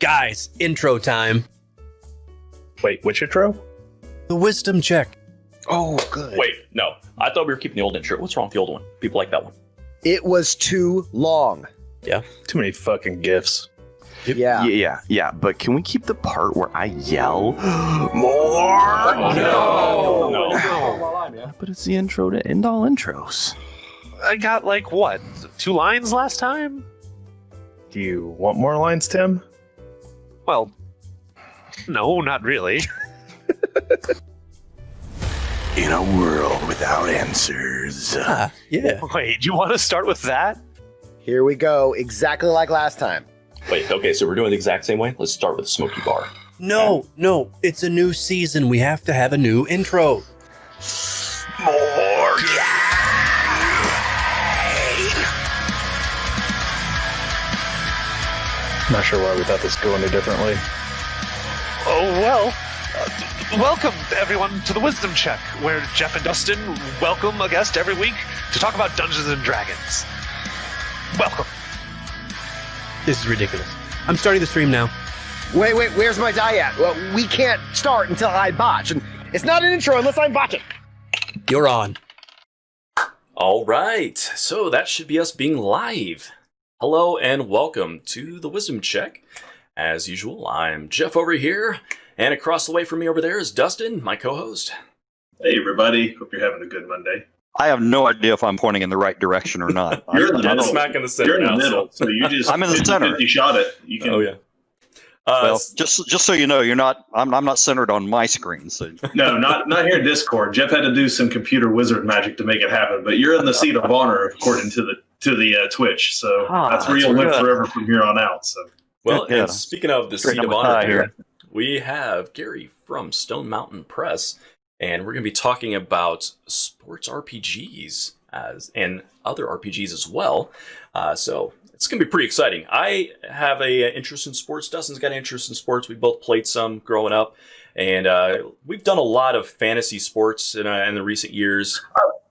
Guys, intro time. Wait, which intro? The wisdom check. Oh, good. Wait, no. I thought we were keeping the old intro. What's wrong with the old one? People like that one. It was too long. Yeah. Too many fucking gifs. Yeah. Yeah, but can we keep the part where I yell, more? No. But it's the intro to end all intros. I got, like, what, 2 lines last time? Do you want more lines, Tim? Well, no, not really. In a world without answers. Yeah. Wait, do you want to start with that? Here we go. Exactly like last time. Wait, okay, so we're doing it the exact same way? Let's start with the Smoky Bar. No, it's a new season. We have to have a new intro. More. Not sure why we thought this would go any differently. Oh, well. Welcome, everyone, to the Wisdom Check, where Jeff and Dustin welcome a guest every week to talk about Dungeons and Dragons. Welcome. This is ridiculous. I'm starting the stream now. Wait, where's my die at? Well, we can't start until I botch, and it's not an intro unless I'm botching. You're on. All right, so that should be us being live. Hello and welcome to the Wisdom Check. As usual, I'm Jeff over here, and across the way from me over there is Dustin, my co-host. Hey everybody, hope you're having a good Monday. I have no idea if I'm pointing in the right direction or not. You're in the I'm middle. smack in the center You're in the now, middle, so you just I'm in the center. You shot it. You can. Oh yeah. Well, just so you know, you're not. I'm not centered on my screen. So No, not here in Discord. Jeff had to do some computer wizard magic to make it happen, but you're in the seat of honor according to the Twitch. So that's where you'll live forever from here on out. So. Well, Yeah. and speaking of the Straighten seat of up my honor tie here, we have Gary from Stone Mountain Press, and we're going to be talking about sports RPGs and other RPGs as well. So it's going to be pretty exciting. I have an interest in sports. Dustin's got an interest in sports. We both played some growing up, and we've done a lot of fantasy sports in the recent years.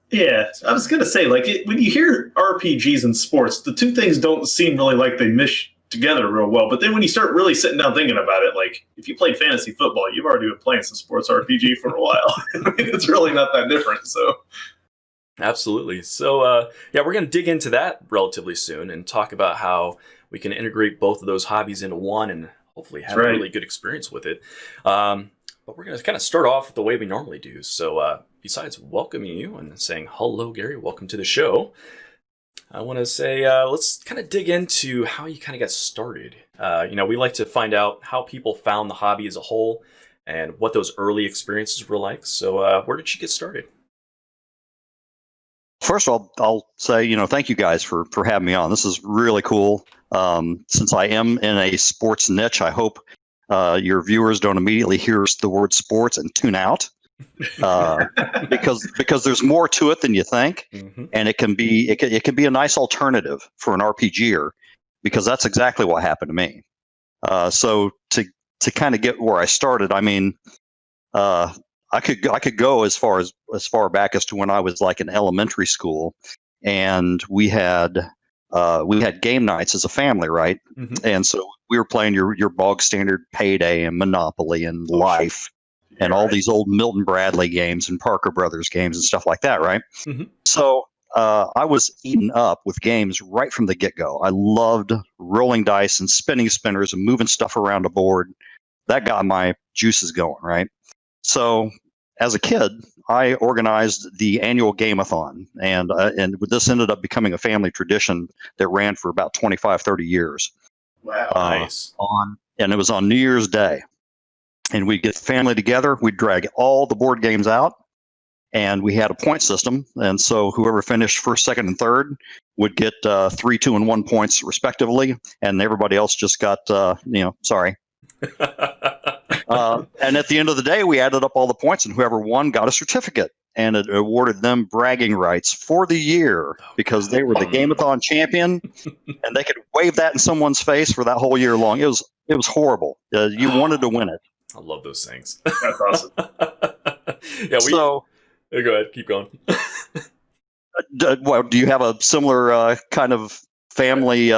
Yeah, I was going to say, when you hear RPGs and sports, the two things don't seem really like they mesh together real well. But then when you start really sitting down thinking about it, like if you played fantasy football, you've already been playing some sports RPG for a while. I mean, it's really not that different. So, absolutely. So, we're going to dig into that relatively soon and talk about how we can integrate both of those hobbies into one and hopefully have a really good experience with it. But we're going to kind of start off the way we normally do. So, besides welcoming you and saying, hello, Gary, welcome to the show, I want to say, let's kind of dig into how you kind of got started. We like to find out how people found the hobby as a whole and what those early experiences were like. So, where did you get started? first of all, I'll say thank you guys for having me on. This is really cool. Since I am in a sports niche, I hope your viewers don't immediately hear the word sports and tune out. Because there's more to it than you think, and it can be a nice alternative for an RPGer, because that's exactly what happened to me. So to kind of get where I started, I mean, I could go as far back as to when I was like in elementary school, and we had game nights as a family, right? And so we were playing your bog standard Payday and Monopoly and Life. And all these old Milton Bradley games and Parker Brothers games and stuff like that, right? So I was eaten up with games right from the get-go. I loved rolling dice and spinning spinners and moving stuff around a board. That got my juices going, right? So as a kid, I organized the annual Game-a-thon, and this ended up becoming a family tradition that ran for about 25, 30 years. Wow, nice. And it was on New Year's Day. And we'd get the family together, we'd drag all the board games out, and we had a point system. And so whoever finished first, second, and third would get 3, 2, and 1 points respectively, and everybody else just got, sorry. And at the end of the day, we added up all the points, and whoever won got a certificate. And it awarded them bragging rights for the year because they were the Game-a-thon champion, and they could wave that in someone's face for that whole year long. It was horrible. You wanted to win it. I love those things. That's awesome. Go ahead, keep going. Do you have a similar kind of family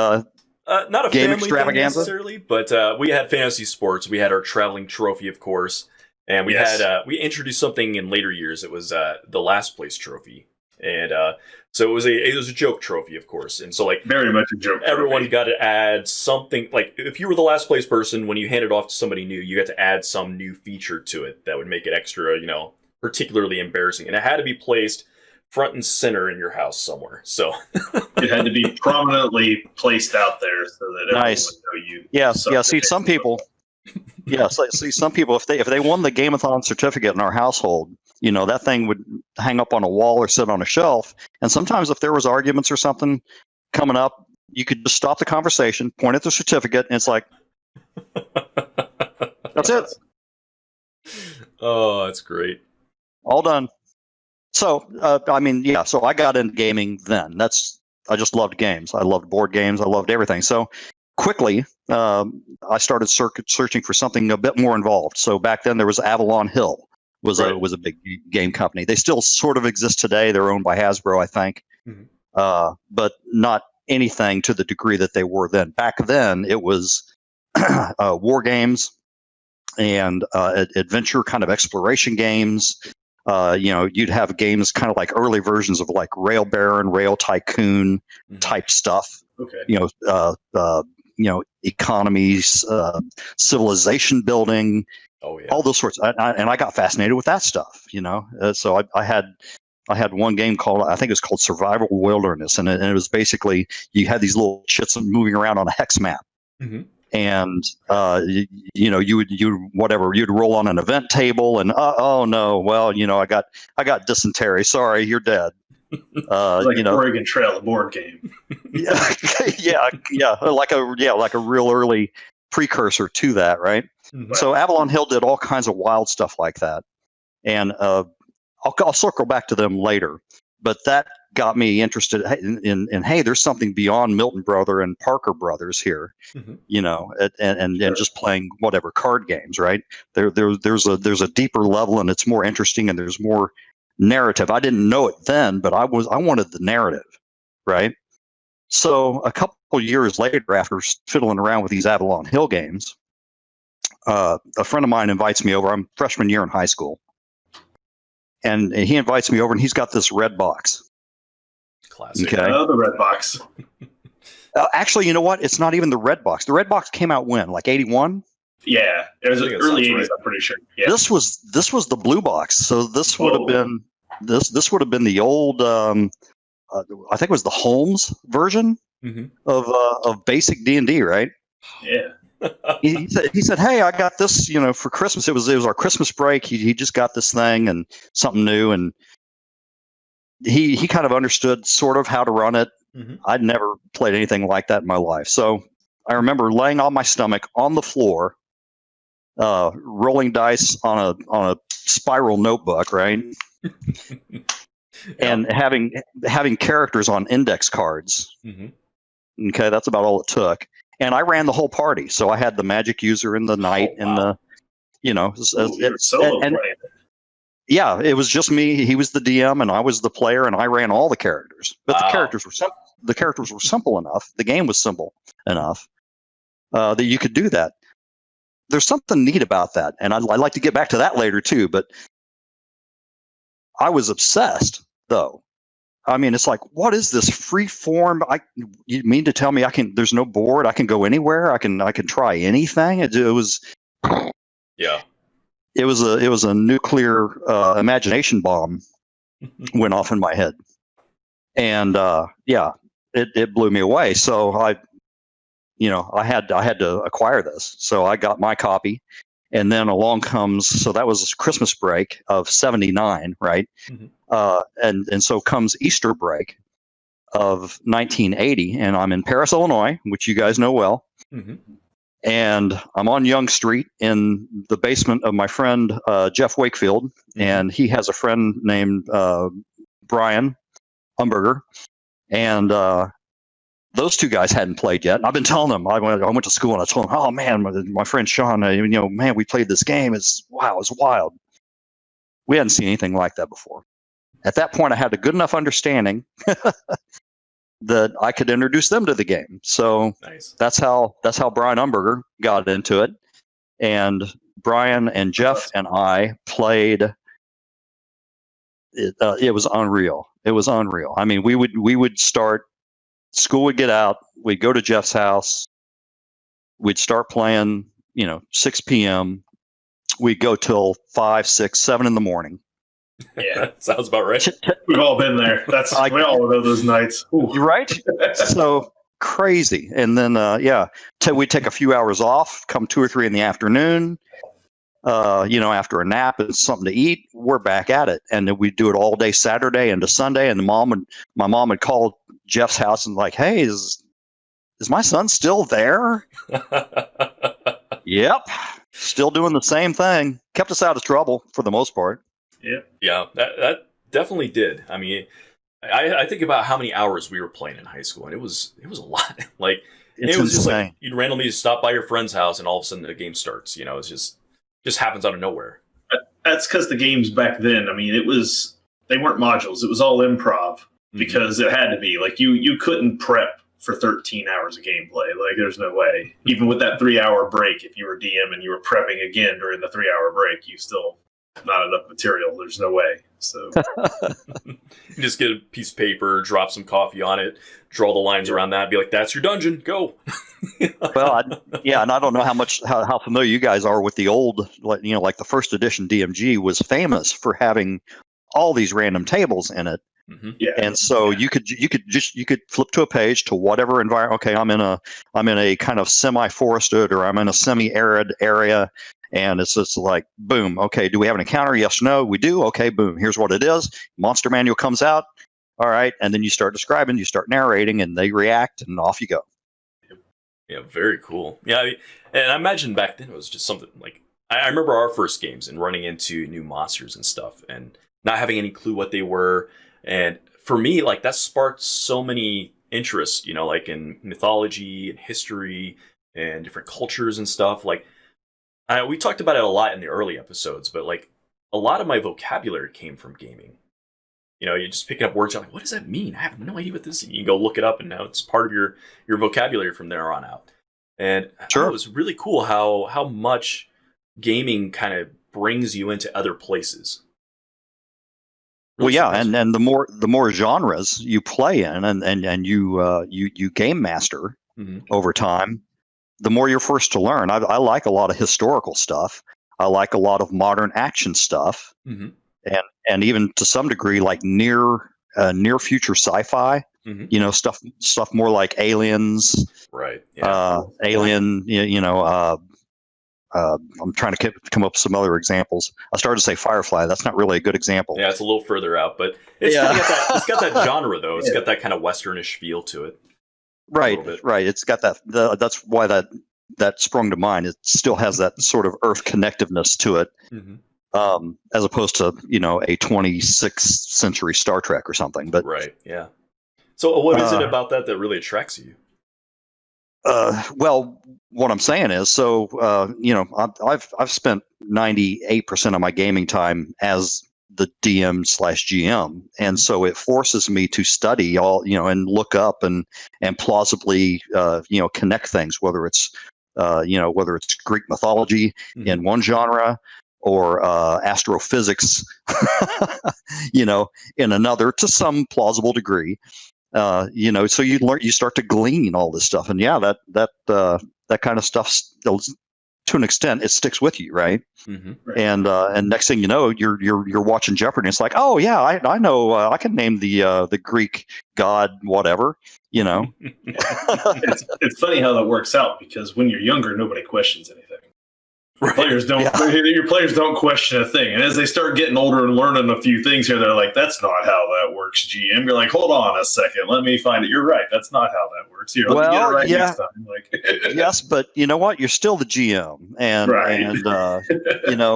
Not a Game family thing extravaganza? necessarily, but we had fantasy sports. We had our traveling trophy, of course, and we had we introduced something in later years. It was the last place trophy, and so it was a joke trophy, of course. And so like Very much a joke. everyone trophy. got to add something. Like if you were the last place person, when you hand it off to somebody new, you got to add some new feature to it that would make it extra, particularly embarrassing. And it had to be placed front and center in your house somewhere. So It had to be prominently placed out there so that everyone Nice. would know you. Yeah, sucked see, at some it. people. Yeah, see, some people, if they won the Gameathon certificate in our household, that thing would hang up on a wall or sit on a shelf. And sometimes, if there was arguments or something coming up, you could just stop the conversation, point at the certificate, and it's like, that's it, oh, that's great. all done. So, so I got into gaming then. I just loved games. I loved board games. I loved everything. So quickly, I started searching for something a bit more involved. So back then there was Avalon Hill was a big game company. They still sort of exist today. They're owned by Hasbro, I think, but not anything to the degree that they were then. Back then, it was war games and adventure kind of exploration games. You'd have games kind of like early versions of like Rail Baron, Rail Tycoon type stuff. Okay. Economies, civilization building, all those sorts. And I got fascinated with that stuff. So I had one game called, I think it was called Survival Wilderness, and it was basically you had these little chits moving around on a hex map. And you'd roll on an event table, and oh no, well, I got dysentery. Sorry, you're dead. Like an Oregon Trail, a board game. yeah, like a real early precursor to that, right? So Avalon Hill did all kinds of wild stuff like that, and I'll circle back to them later. But that got me interested in hey, there's something beyond Milton Brother and Parker Brothers here, and just playing whatever card games, right? There's a deeper level, and it's more interesting, and there's more narrative. I didn't know it then, but I wanted the narrative, right? So a couple years later, after fiddling around with these Avalon Hill games, a friend of mine invites me over. I'm freshman year in high school. And he invites me over, and he's got this red box. Classic. Okay. Oh, the red box. Actually, you know what? It's not even the red box. The red box came out when? Like 81? Yeah, it was I think that early sounds 80s. right. I'm pretty sure. Yeah. This was the blue box. So this would have been this would have been the old. I think it was the Holmes version of basic D&D, right? Yeah. He said, "Hey, I got this, for Christmas. It was our Christmas break. He just got this thing and something new, and he kind of understood sort of how to run it. I'd never played anything like that in my life. So I remember laying on my stomach on the floor, rolling dice on a spiral notebook, right, and having characters on index cards. Okay, that's about all it took." And I ran the whole party, so I had the magic user and the knight and the, solo playing. Yeah, it was just me. He was the DM, and I was the player, and I ran all the characters. But the characters were simple enough. The game was simple enough that you could do that. There's something neat about that, and I'd like to get back to that later too. But I was obsessed, though. I mean, it's like, what is this free form? You mean to tell me there's no board? I can go anywhere. I can try anything. It was, yeah. It was a nuclear imagination bomb went off in my head, and it blew me away. So I had to acquire this. So I got my copy. And then along comes, so that was Christmas break of '79, right? And so comes Easter break of 1980, and I'm in Paris, Illinois, which you guys know well. And I'm on Young Street in the basement of my friend Jeff Wakefield, and he has a friend named Brian Umberger, and those two guys hadn't played yet. And I've been telling them, I went to school and I told them, oh man, my friend Sean, man, we played this game. It's wild. We hadn't seen anything like that before. At that point, I had a good enough understanding that I could introduce them to the game. So Nice. that's how Brian Umberger got into it. And Brian and Jeff and I played. It was unreal. It was unreal. I mean, we would start. School would get out. We'd go to Jeff's house. We'd start playing. 6 p.m. We'd go till 5, 6, 7 in the morning. Yeah, Sounds about right. we've all been there. We all know those nights. Ooh. You're right. So crazy. And then we'd take a few hours off. Come 2 or 3 in the afternoon. After a nap and something to eat, we're back at it. And then we'd do it all day Saturday into Sunday. And my mom would call Jeff's house and like, hey, is my son still there? Yep. Still doing the same thing. Kept us out of trouble for the most part. Yeah, that definitely did. I mean, I think about how many hours we were playing in high school, and it was a lot. Like, It's it was just insane. like you'd randomly stop by your friend's house, and all of a sudden the game starts. It's just happens out of nowhere. That's because the games back then, I mean, they weren't modules. It was all improv because it had to be. Like, you couldn't prep for 13 hours of gameplay. Like, there's no way. Even with that 3-hour break, if you were DM and you were prepping again during the 3-hour break, you still not enough material. There's no way. So You just get a piece of paper, drop some coffee on it, draw the lines around that, be like, "That's your dungeon. Go." Well, and I don't know how familiar you guys are with the old, like the first edition DMG was famous for having all these random tables in it. Mm-hmm. yeah. And so you could flip to a page to whatever environment. Okay, I'm in a kind of semi-forested or I'm in a semi-arid area, and it's just like boom. Okay, do we have an encounter? Yes, no. We do. Okay, boom. Here's what it is. Monster manual comes out. All right, and then you start describing, you start narrating, and they react, and off you go. Yeah, very cool. Yeah, and I imagine back then it was just something like I remember our first games and running into new monsters and stuff, and not having any clue what they were. And for me, like, that sparked so many interests, like in mythology and history and different cultures and stuff. Like, we talked about it a lot in the early episodes, but like a lot of my vocabulary came from gaming. You just pick up words, you're like, what does that mean? I have no idea what this is. You can go look it up, and now it's part of your vocabulary from there on out. And I thought it was really cool how much gaming kind of brings you into other places. Well, yeah, and the more genres you play in, and you game master over time, the more you're first to learn. I like a lot of historical stuff. I like a lot of modern action stuff, and even to some degree, like near future sci-fi. Stuff more like Aliens, right? Yeah. Alien. I'm trying to come up with some other examples. I started to say Firefly. That's not really a good example. Yeah, it's a little further out, but it's got that genre though. It's got that kind of westernish feel to it. Right. It's got that. That's why that sprung to mind. It still has that sort of Earth connectiveness to it, as opposed to a 26th century Star Trek or something. But right, yeah. So what is it about that really attracts you? Well, what I'm saying is, I've spent 98% of my gaming time as the DM/GM, and so it forces me to study all, and look up and plausibly, connect things, whether it's Greek mythology in one genre or astrophysics, in another, to some plausible degree. So you start to glean all this stuff, and that kind of stuff, to an extent, it sticks with you, right? And next thing you know, you're watching Jeopardy. And it's like, oh yeah, I know, I can name the Greek god whatever. It's funny how that works out, because when you're younger, nobody questions anything. Right. Your players don't question a thing, and as they start getting older and learning a few things here, they're like, "That's not how that works, GM." You're like, "Hold on a second, let me find it." You're right, that's not how that works. Here, let me get it right next time. Like, yes, but you know what? You're still the GM, and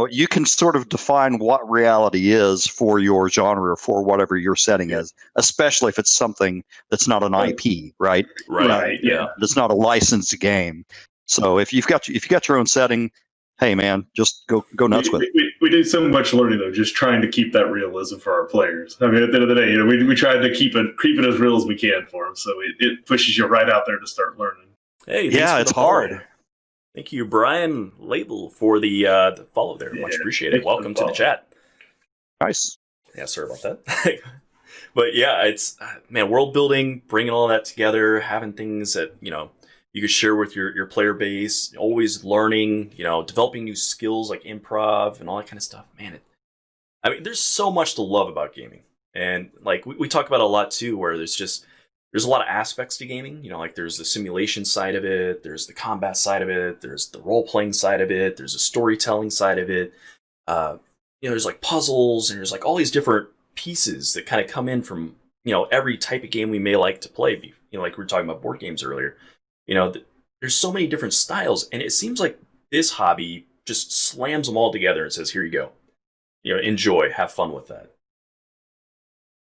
you can sort of define what reality is for your genre or for whatever your setting is, especially if it's something that's not an IP, right? Right. Yeah. That's not a licensed game. So if you've got your own setting, hey man, just go nuts with it. we do so much learning though, just trying to keep that realism for our players. I mean, at the end of the day, we try to keep it as real as we can for them, so it pushes you right out there to start learning. Hey, Yeah, it's hard. Thank you, Brian Label, for the follow there. Much appreciated. Welcome to the chat. Nice. Yeah, sorry about that. But yeah, it's man, world building, bringing all that together, having things that you could share with your player base, always learning, developing new skills like improv and all that kind of stuff. Man, there's so much to love about gaming, and like we talk about a lot too, where there's a lot of aspects to gaming. Like there's the simulation side of it, there's the combat side of it, there's the role playing side of it, there's the storytelling side of it. There's like puzzles, and there's like all these different pieces that kind of come in from every type of game we may like to play. Like we were talking about board games earlier. There's so many different styles, and it seems like this hobby just slams them all together and says, "Here you go. Enjoy, have fun with that."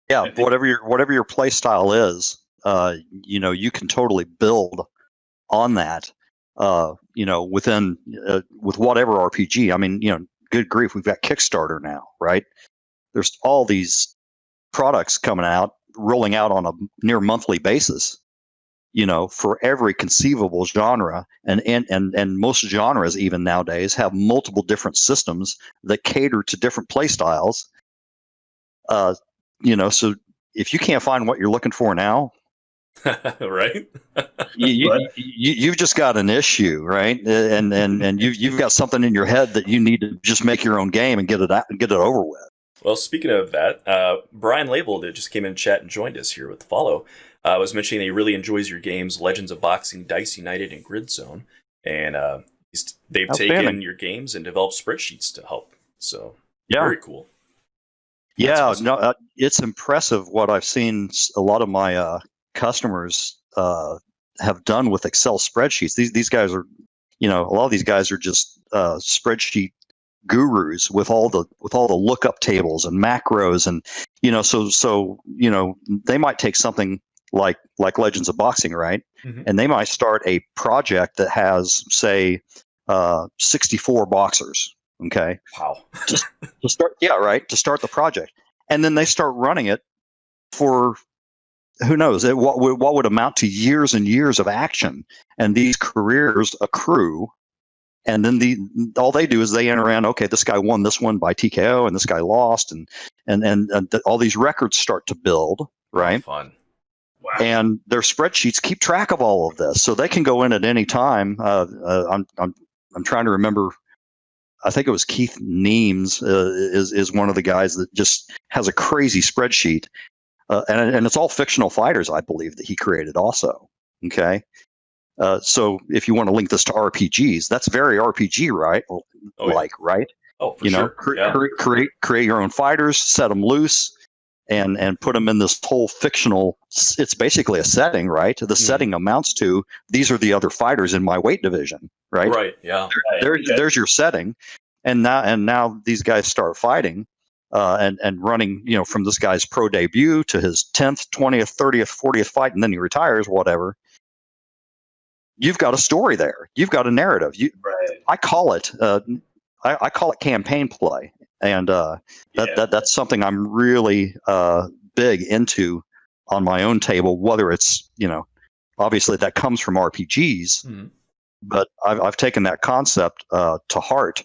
Yeah, whatever your play style is, you can totally build on that. Within with whatever RPG. I mean, good grief, we've got Kickstarter now, right? There's all these products coming out, rolling out on a near monthly basis, for every conceivable genre, and most genres even nowadays have multiple different systems that cater to different play styles. So if you can't find what you're looking for now, right? You've just got an issue, right? And you've got something in your head that you need to just make your own game and get it out and get it over with. Well, speaking of that, Brian Label that just came in chat and joined us here with the follow was mentioning that he really enjoys your games, Legends of Boxing, Dice United, and Grid Zone, and they've taken your games and developed spreadsheets to help. So very cool. Yeah, awesome. No, it's impressive what I've seen. A lot of my customers have done with Excel spreadsheets. These guys are, a lot of these guys are just spreadsheet gurus with all the lookup tables and macros, and so they might take something like Legends of Boxing, right? Mm-hmm. And they might start a project that has, say, 64 boxers. Okay. Wow. to start the project, and then they start running it for who knows what would amount to years and years of action, and these careers accrue. And then all they do is they enter in, okay, this guy won this one by TKO, and this guy lost, and all these records start to build, right? Fun. Wow. And their spreadsheets keep track of all of this, so they can go in at any time. I'm trying to remember. I think it was Keith Neems is one of the guys that just has a crazy spreadsheet, and it's all fictional fighters, I believe, that he created also. Okay. So if you want to link this to RPGs, that's very RPG, right? Right? Oh, for sure. Create your own fighters, set them loose, and put them in this whole fictional. It's basically a setting, right? The setting amounts to these are the other fighters in my weight division, right? Right. Yeah. There's your setting, and now these guys start fighting, and running, from this guy's pro debut to his 10th, 20th, 30th, 40th fight, and then he retires, whatever. You've got a story there. You've got a narrative. I call it I call it campaign play, and that's something I'm really big into on my own table. Whether it's obviously that comes from RPGs, but I've taken that concept to heart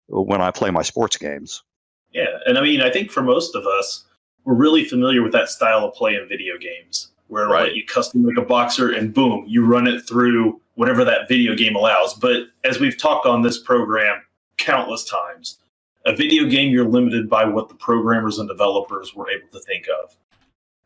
when I play my sports games. Yeah, and I think for most of us, we're really familiar with that style of play in video games, where like, you custom make a boxer and boom, you run it through whatever that video game allows. But as we've talked on this program countless times, a video game, you're limited by what the programmers and developers were able to think of.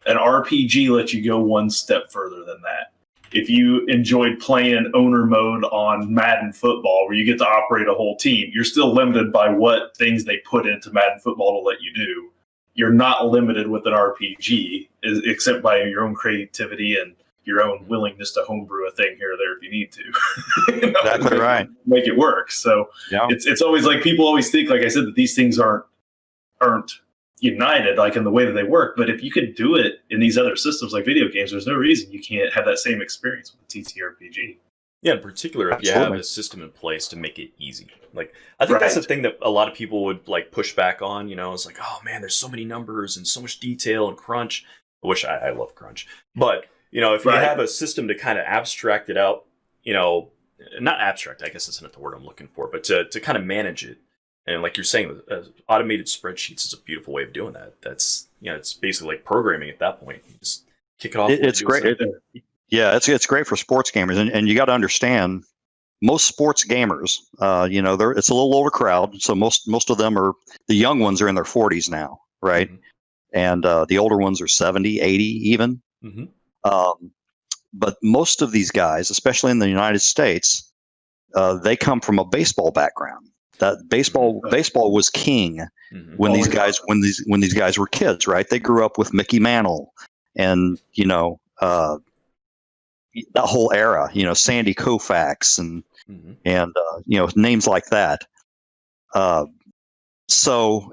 An RPG lets you go one step further than that. If you enjoyed playing owner mode on Madden football, where you get to operate a whole team, you're still limited by what things they put into Madden football to let you do. You're not limited with an RPG, except by your own creativity and your own willingness to homebrew a thing here or there if you need to. Exactly right. Make it work. So it's always like people always think, like I said, that these things aren't united like in the way that they work. But if you could do it in these other systems like video games, there's no reason you can't have that same experience with the TTRPG. Yeah, in particular, if you have a system in place to make it easy. Like, I think that's the thing that a lot of people would like push back on. You know, it's like, oh man, there's so many numbers and so much detail and crunch. Which I love crunch, but you know, if you have a system to kind of abstract it out, you know, not abstract, I guess that's not the word I'm looking for, but to kind of manage it. And like you're saying, automated spreadsheets is a beautiful way of doing that. That's, you know, it's basically like programming at that point. You just kick it off. It's great. Yeah, it's great for sports gamers, and you got to understand most sports gamers. You know, it's a little older crowd, so most of them are the young ones are in their 40s now, right? Mm-hmm. And the older ones are 70, 80 even. Mm-hmm. But most of these guys, especially in the United States, they come from a baseball background. That baseball was king when these guys were kids, right? They grew up with Mickey Mantle and, you know, that whole era, you know, Sandy Koufax and you know, names like that. So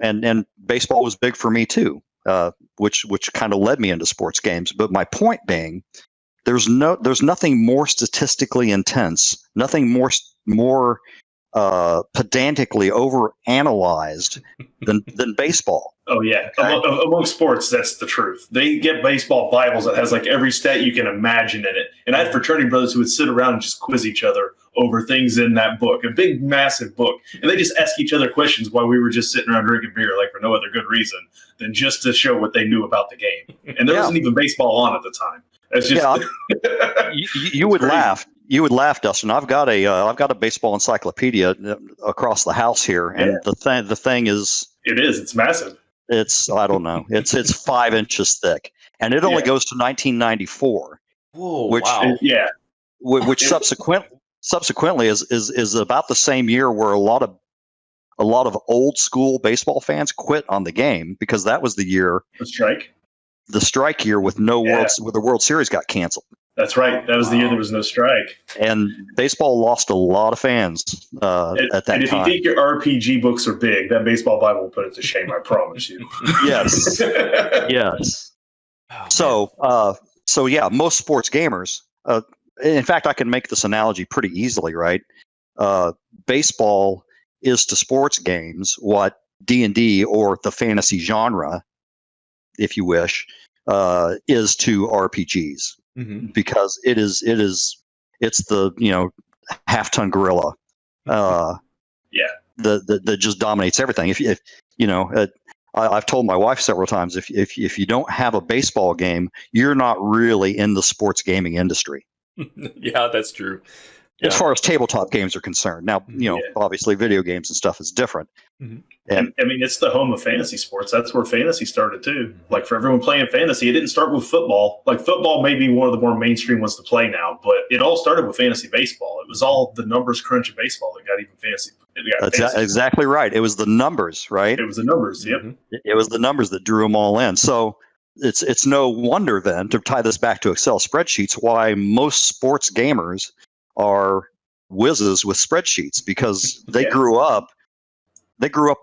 baseball was big for me too. Which kind of led me into sports games. But my point being, there's nothing more statistically intense, nothing more pedantically overanalyzed than baseball. Oh yeah, among sports, that's the truth. They get baseball Bibles that has like every stat you can imagine in it. And I had fraternity brothers who would sit around and just quiz each other over things in that book, a big, massive book, and they just ask each other questions while we were just sitting around drinking beer, like for no other good reason than just to show what they knew about the game. And there wasn't even baseball on at the time. It's just you would laugh. You would laugh, Dustin. I've got a baseball encyclopedia across the house here, and the thing is, it's massive. I don't know. It's 5 inches thick, and it only goes to 1994. Whoa! Wow. Which subsequently is about the same year where a lot of old school baseball fans quit on the game because that was the year the strike year with with the World Series got canceled. That's right. That was the year there was no strike. And baseball lost a lot of fans at that time. And if you think your RPG books are big, that baseball Bible will put it to shame, I promise you. Yes. Yes. So yeah, most sports gamers, in fact, I can make this analogy pretty easily, right? Baseball is to sports games what D&D or the fantasy genre, if you wish, is to RPGs. Mm-hmm. Because it's the, you know, half-ton gorilla that just dominates everything. If you know, I've told my wife several times, if you don't have a baseball game, you're not really in the sports gaming industry. Yeah, that's true. As far as tabletop games are concerned. Now, you know, obviously video games and stuff is different. Mm-hmm. And I mean, it's the home of fantasy sports. That's where fantasy started too. Like for everyone playing fantasy, it didn't start with football. Like football may be one of the more mainstream ones to play now, but it all started with fantasy baseball. It was all the numbers crunch of baseball that got even fancy. That's exactly right. It was the numbers, right? It was the numbers. Yep. Mm-hmm. It was the numbers that drew them all in. So it's no wonder then, to tie this back to Excel spreadsheets, why most sports gamers are whizzes with spreadsheets, because they grew up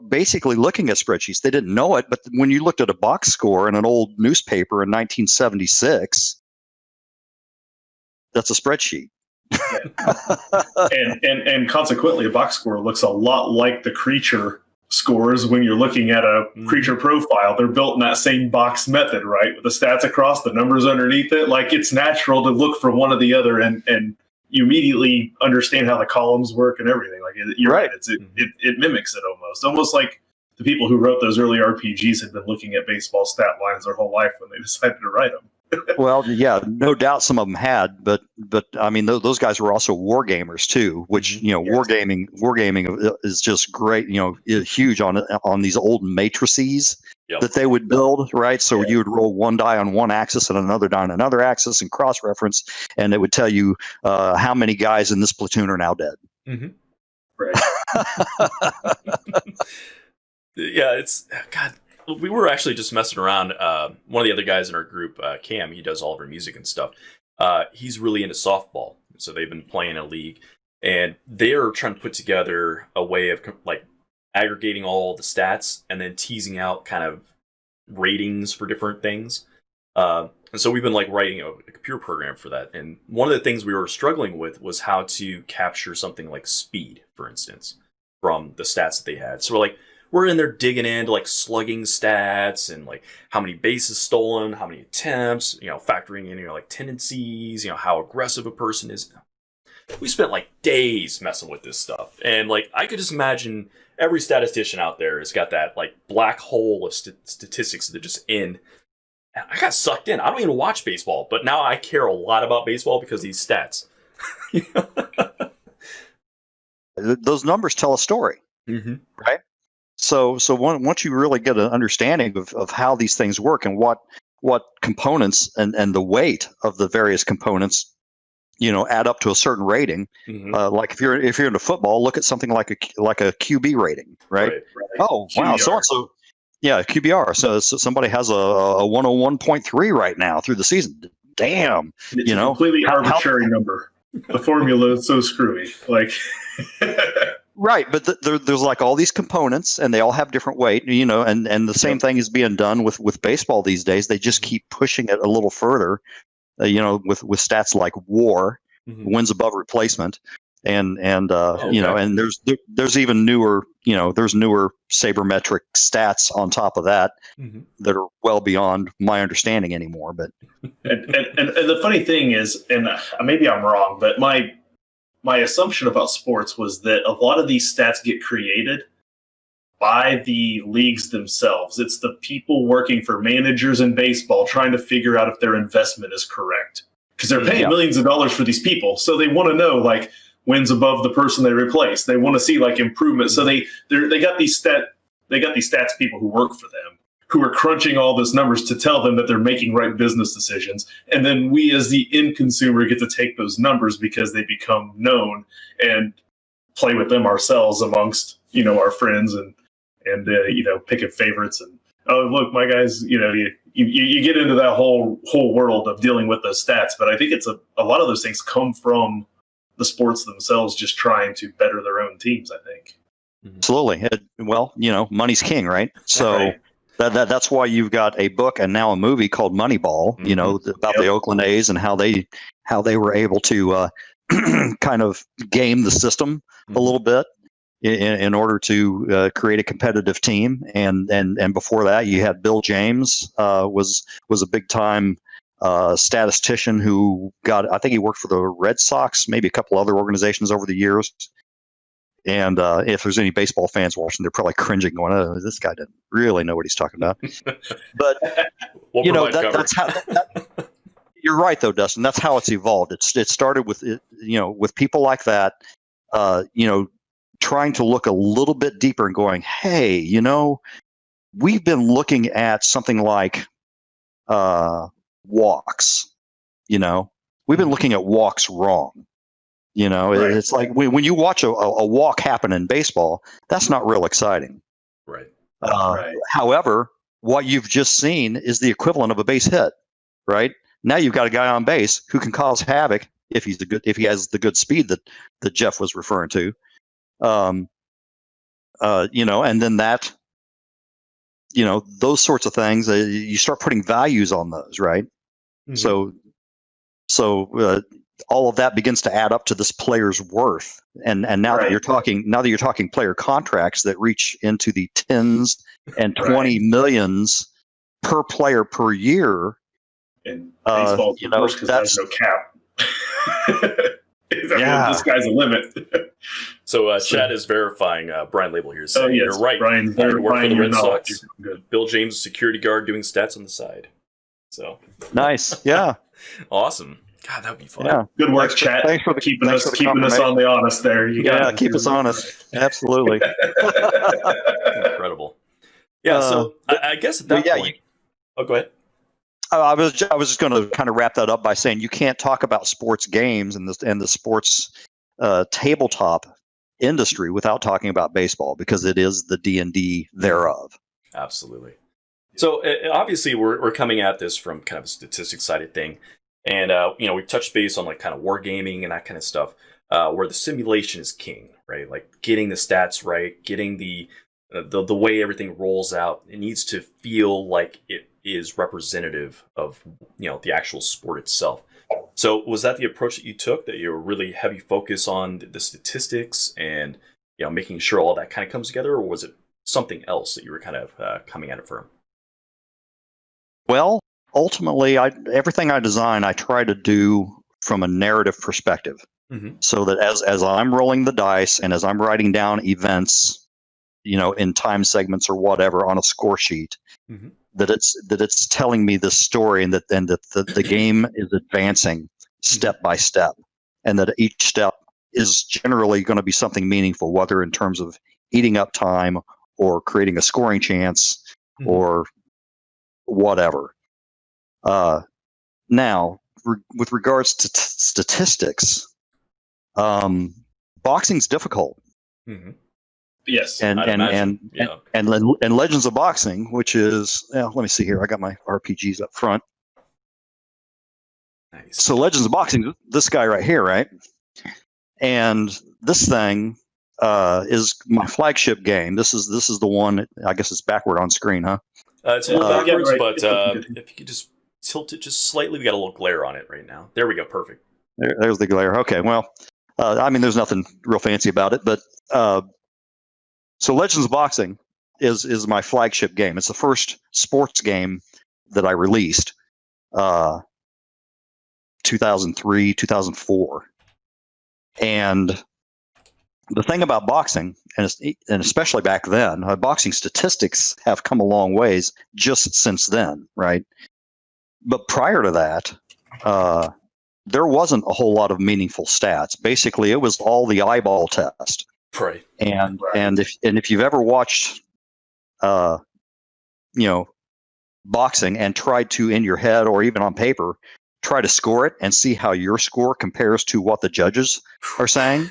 basically looking at spreadsheets. They didn't know it, but when you looked at a box score in an old newspaper in 1976, that's a spreadsheet. and consequently, a box score looks a lot like the creature scores when you're looking at a creature profile. They're built in that same box method, right? With the stats across, the numbers underneath it. Like, it's natural to look for one or the other, and you immediately understand how the columns work and everything. Like, you're right. It mimics it almost like the people who wrote those early RPGs had been looking at baseball stat lines their whole life when they decided to write them. Well, yeah, no doubt some of them had, but I mean, those guys were also war gamers too, which, you know, wargaming is just great, you know, huge on these old matrices that they would build, right? So you would roll one die on one axis and another die on another axis and cross-reference, and it would tell you how many guys in this platoon are now dead. Mm-hmm. Right. Yeah, it's, God, we were actually just messing around. One of the other guys in our group, Cam, he does all of our music and stuff. He's really into softball. So they've been playing a league, and they're trying to put together a way of like aggregating all the stats and then teasing out kind of ratings for different things. And And so we've been like writing a computer program for that. And one of the things we were struggling with was how to capture something like speed, for instance, from the stats that they had. So we're in there digging into like slugging stats and like how many bases stolen, how many attempts, factoring in, like tendencies, how aggressive a person is. We spent like days messing with this stuff. And like, I could just imagine every statistician out there has got that like black hole of statistics that just in. And I got sucked in. I don't even watch baseball, but now I care a lot about baseball because of these stats. Those numbers tell a story, right? So once you really get an understanding of how these things work and what components and the weight of the various components, add up to a certain rating. Like if you're into football, look at something like a QB rating, right? Oh, QBR. Wow, so. Yeah, QBR. So somebody has a 101.3 right now through the season. Damn, it's a completely arbitrary number. The formula is so screwy. Like, right, but there's like all these components, and they all have different weight. And the same thing is being done with baseball these days. They just keep pushing it a little further. With stats like WAR, wins above replacement. And and there's even newer there's newer sabermetric stats on top of that that are well beyond my understanding anymore. But and the funny thing is, and maybe I'm wrong, but my assumption about sports was that a lot of these stats get created by the leagues themselves. It's the people working for managers in baseball trying to figure out if their investment is correct, because they're paying millions of dollars for these people, so they want to know like wins above the person they replace. They want to see like improvement. So they got these stats people who work for them, who are crunching all those numbers to tell them that they're making right business decisions. And then we as the end consumer get to take those numbers because they become known and play with them ourselves amongst, our friends and picking favorites. And, oh, look, my guys, you get into that whole world of dealing with those stats. But I think it's a lot of those things come from the sports themselves just trying to better their own teams, I think. Absolutely. Well, money's king, right? So that's why you've got a book and now a movie called Moneyball, about the Oakland A's and how they were able to kind of game the system a little bit in order to create a competitive team. And before that, you had Bill James was a big time statistician who I think he worked for the Red Sox, maybe a couple other organizations over the years. And if there's any baseball fans watching, they're probably cringing, going, "Oh, this guy doesn't really know what he's talking about." But that's how. You're right, though, Dustin. That's how it's evolved. It started with with people like that, trying to look a little bit deeper and going, "Hey, we've been looking at something like walks. We've been looking at walks wrong. Right. It's like when you watch a walk happen in baseball, that's not real exciting. Right. However, what you've just seen is the equivalent of a base hit, right? Now you've got a guy on base who can cause havoc if he has the good speed that Jeff was referring to. And then that, those sorts of things, you start putting values on those, right? So all of that begins to add up to this player's worth. And now that you're talking player contracts that reach into the tens and 20 millions per player per year. And baseball's worse because there's no cap. This guy's a limit. So Chad is verifying Brian Label here. So you're right. Brian, worked for the Red Sox. Bill James, security guard, doing stats on the side. So nice, yeah, awesome. God, that'd be fun. Yeah. Good work, Chad. Thanks for keeping us on the honest there. Keep us honest. Absolutely. Incredible. Yeah. So I guess at that point. Go ahead. I was just going to kind of wrap that up by saying you can't talk about sports games and the sports tabletop industry without talking about baseball, because it is the D&D thereof. Absolutely. So obviously we're coming at this from kind of a statistics sided thing, and we touched base on like kind of wargaming and that kind of stuff, where the simulation is king, right? Like getting the stats right, getting the way everything rolls out. It needs to feel like it is representative of the actual sport itself. So was that the approach that you took, that you were really heavy focus on the statistics and making sure all that kind of comes together, or was it something else that you were kind of coming at it from? Well, ultimately, everything I design, I try to do from a narrative perspective, so that as I'm rolling the dice and as I'm writing down events, in time segments or whatever on a score sheet, that it's telling me this story, and that the game is advancing step by step, and that each step is generally going to be something meaningful, whether in terms of eating up time or creating a scoring chance or whatever. Now, with regards to statistics, boxing's difficult. Yes, and Legends of Boxing, which is, let me see here. I got my RPGs up front. Nice. So Legends of Boxing, this guy right here, right? And this thing is my flagship game. This is the one. I guess it's backward on screen, huh? It's a little backwards, right. but if you could just tilt it just slightly, we got a little glare on it right now. There we go, perfect. There's the glare. Okay, well, there's nothing real fancy about it, but so Legends of Boxing is my flagship game. It's the first sports game that I released, 2003, 2004, and the thing about boxing, and especially back then, boxing statistics have come a long ways just since then, right? But prior to that, there wasn't a whole lot of meaningful stats. Basically, it was all the eyeball test. Right. And if you've ever watched, boxing and tried to, in your head or even on paper, try to score it and see how your score compares to what the judges are saying.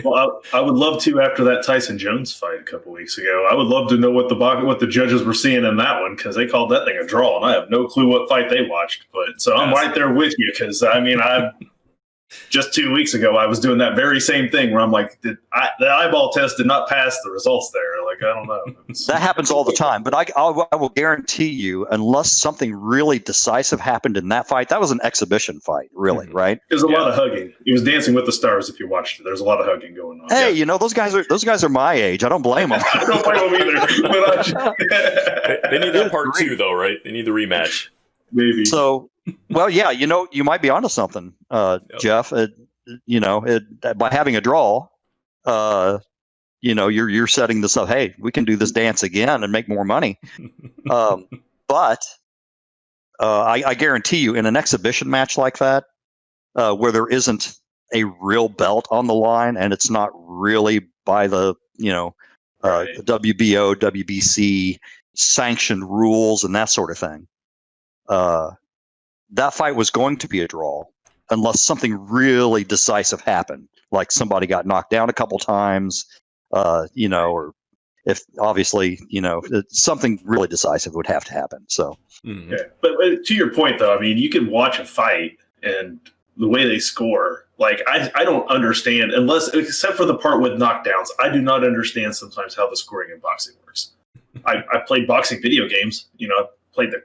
Well, I would love to after that Tyson Jones fight a couple weeks ago. I would love to know what the judges were seeing in that one, because they called that thing a draw, and I have no clue what fight they watched. But so I'm right there with you, because I just 2 weeks ago I was doing that very same thing where I'm like, the eyeball test did not pass the results there. Like, I don't know. That happens all the time, but I will guarantee you, unless something really decisive happened in that fight, that was an exhibition fight, really, right? There's a lot of hugging. He was Dancing with the Stars. If you watched it, there's a lot of hugging going on. Hey, those guys are my age. I don't blame them. I don't blame them either. But they need that part two, though, right? They need the rematch. Maybe. So, well, yeah, you might be onto something, Jeff. By having a draw, you're setting this up. Hey, we can do this dance again and make more money. But I guarantee you, in an exhibition match like that, where there isn't a real belt on the line, and it's not really by the WBO, WBC sanctioned rules and that sort of thing, that fight was going to be a draw unless something really decisive happened, like somebody got knocked down a couple times, or if obviously, something really decisive would have to happen. So, yeah. But to your point, though, you can watch a fight and the way they score. Like, I don't understand, except for the part with knockdowns, I do not understand sometimes how the scoring in boxing works. I played boxing video games. I played the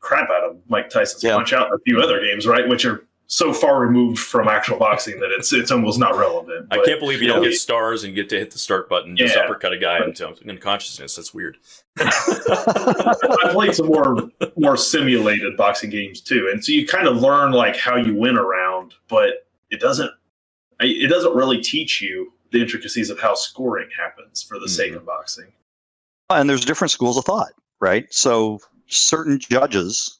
crap out of Mike Tyson's Punch Out and a few other games, right, which are so far removed from actual boxing that it's almost not relevant. But, I can't believe you don't get stars and get to hit the start button, just uppercut a guy into unconsciousness. That's weird. I played some more simulated boxing games too, and so you kind of learn like how you win a round, but it doesn't really teach you the intricacies of how scoring happens for the sake of boxing. And there's different schools of thought, right? So certain judges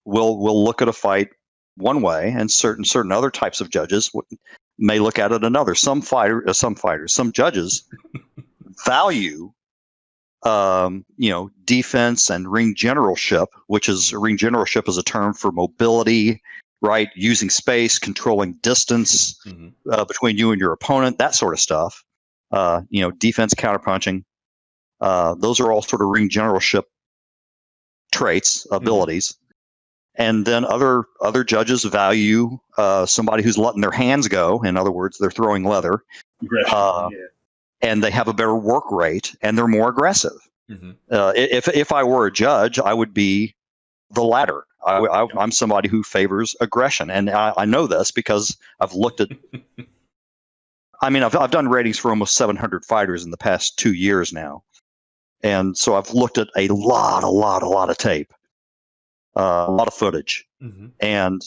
will look at a fight one way, and certain other types of judges may look at it another. Some judges value, defense and ring generalship, ring generalship is a term for mobility, right? Using space, controlling distance between you and your opponent, that sort of stuff. Defense, counterpunching. Those are all sort of ring generalship traits, abilities. And then other judges value somebody who's letting their hands go. In other words, they're throwing leather. And they have a better work rate, and they're more aggressive. If I were a judge, I would be the latter. I'm somebody who favors aggression, and I know this because I've looked at. I mean, I've done ratings for almost 700 fighters in the past 2 years now, and so I've looked at a lot of tape, a lot of footage, and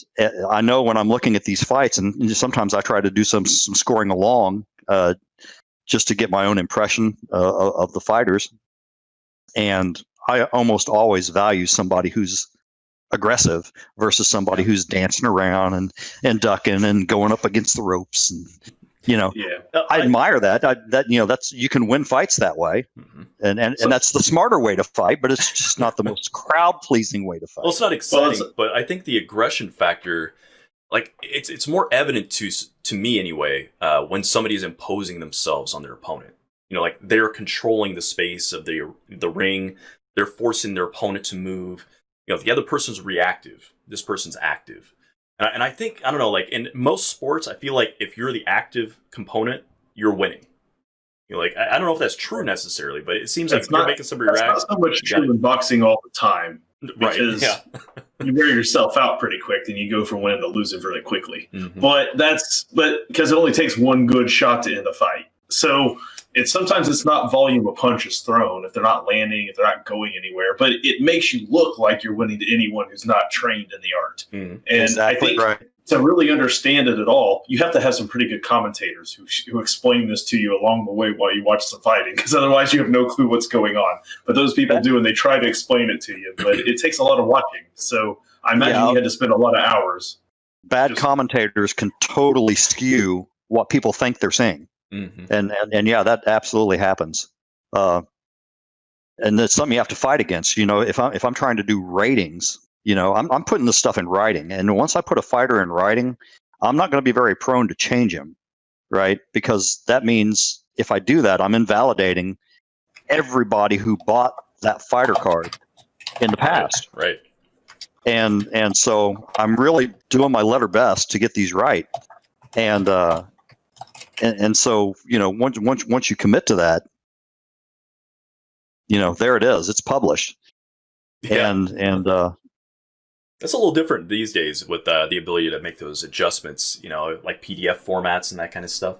I know when I'm looking at these fights, and sometimes I try to do some scoring along, just to get my own impression of the fighters, and I almost always value somebody who's aggressive versus somebody who's dancing around and ducking and going up against the ropes, and I admire that. That's you can win fights that way, and that's the smarter way to fight, but it's just not the most crowd pleasing way to fight. Well, it's not exciting, but I think the aggression factor, like it's more evident to me anyway, when somebody's imposing themselves on their opponent. Like they're controlling the space of the ring, they're forcing their opponent to move. The other person's reactive, this person's active. And I think, I don't know, like in most sports, I feel like if you're the active component, you're winning. I don't know if that's true necessarily, but it seems like you're making somebody react. That's not so much true in boxing all the time. Because you wear yourself out pretty quick, and you go from winning to losing really quickly. But because it only takes one good shot to end the fight. So sometimes it's not volume of punches thrown if they're not landing, if they're not going anywhere, but it makes you look like you're winning to anyone who's not trained in the art. And exactly, I think to really understand it at all, you have to have some pretty good commentators who explain this to you along the way while you watch the fighting, because otherwise you have no clue what's going on. But those people do, and they try to explain it to you, but it takes a lot of watching. So I imagine you had to spend a lot of hours. Bad commentators can totally skew what people think they're saying. And yeah, that absolutely happens. And it's something you have to fight against. If I'm trying to do ratings, I'm putting this stuff in writing. And once I put a fighter in writing, I'm not going to be very prone to change him, right? Because that means if I do that, I'm invalidating everybody who bought that fighter card in the past. Right. And so I'm really doing my letter best to get these right. And so, once you commit to that, there it is. It's published. Yeah. And that's a little different these days with the ability to make those adjustments, like PDF formats and that kind of stuff.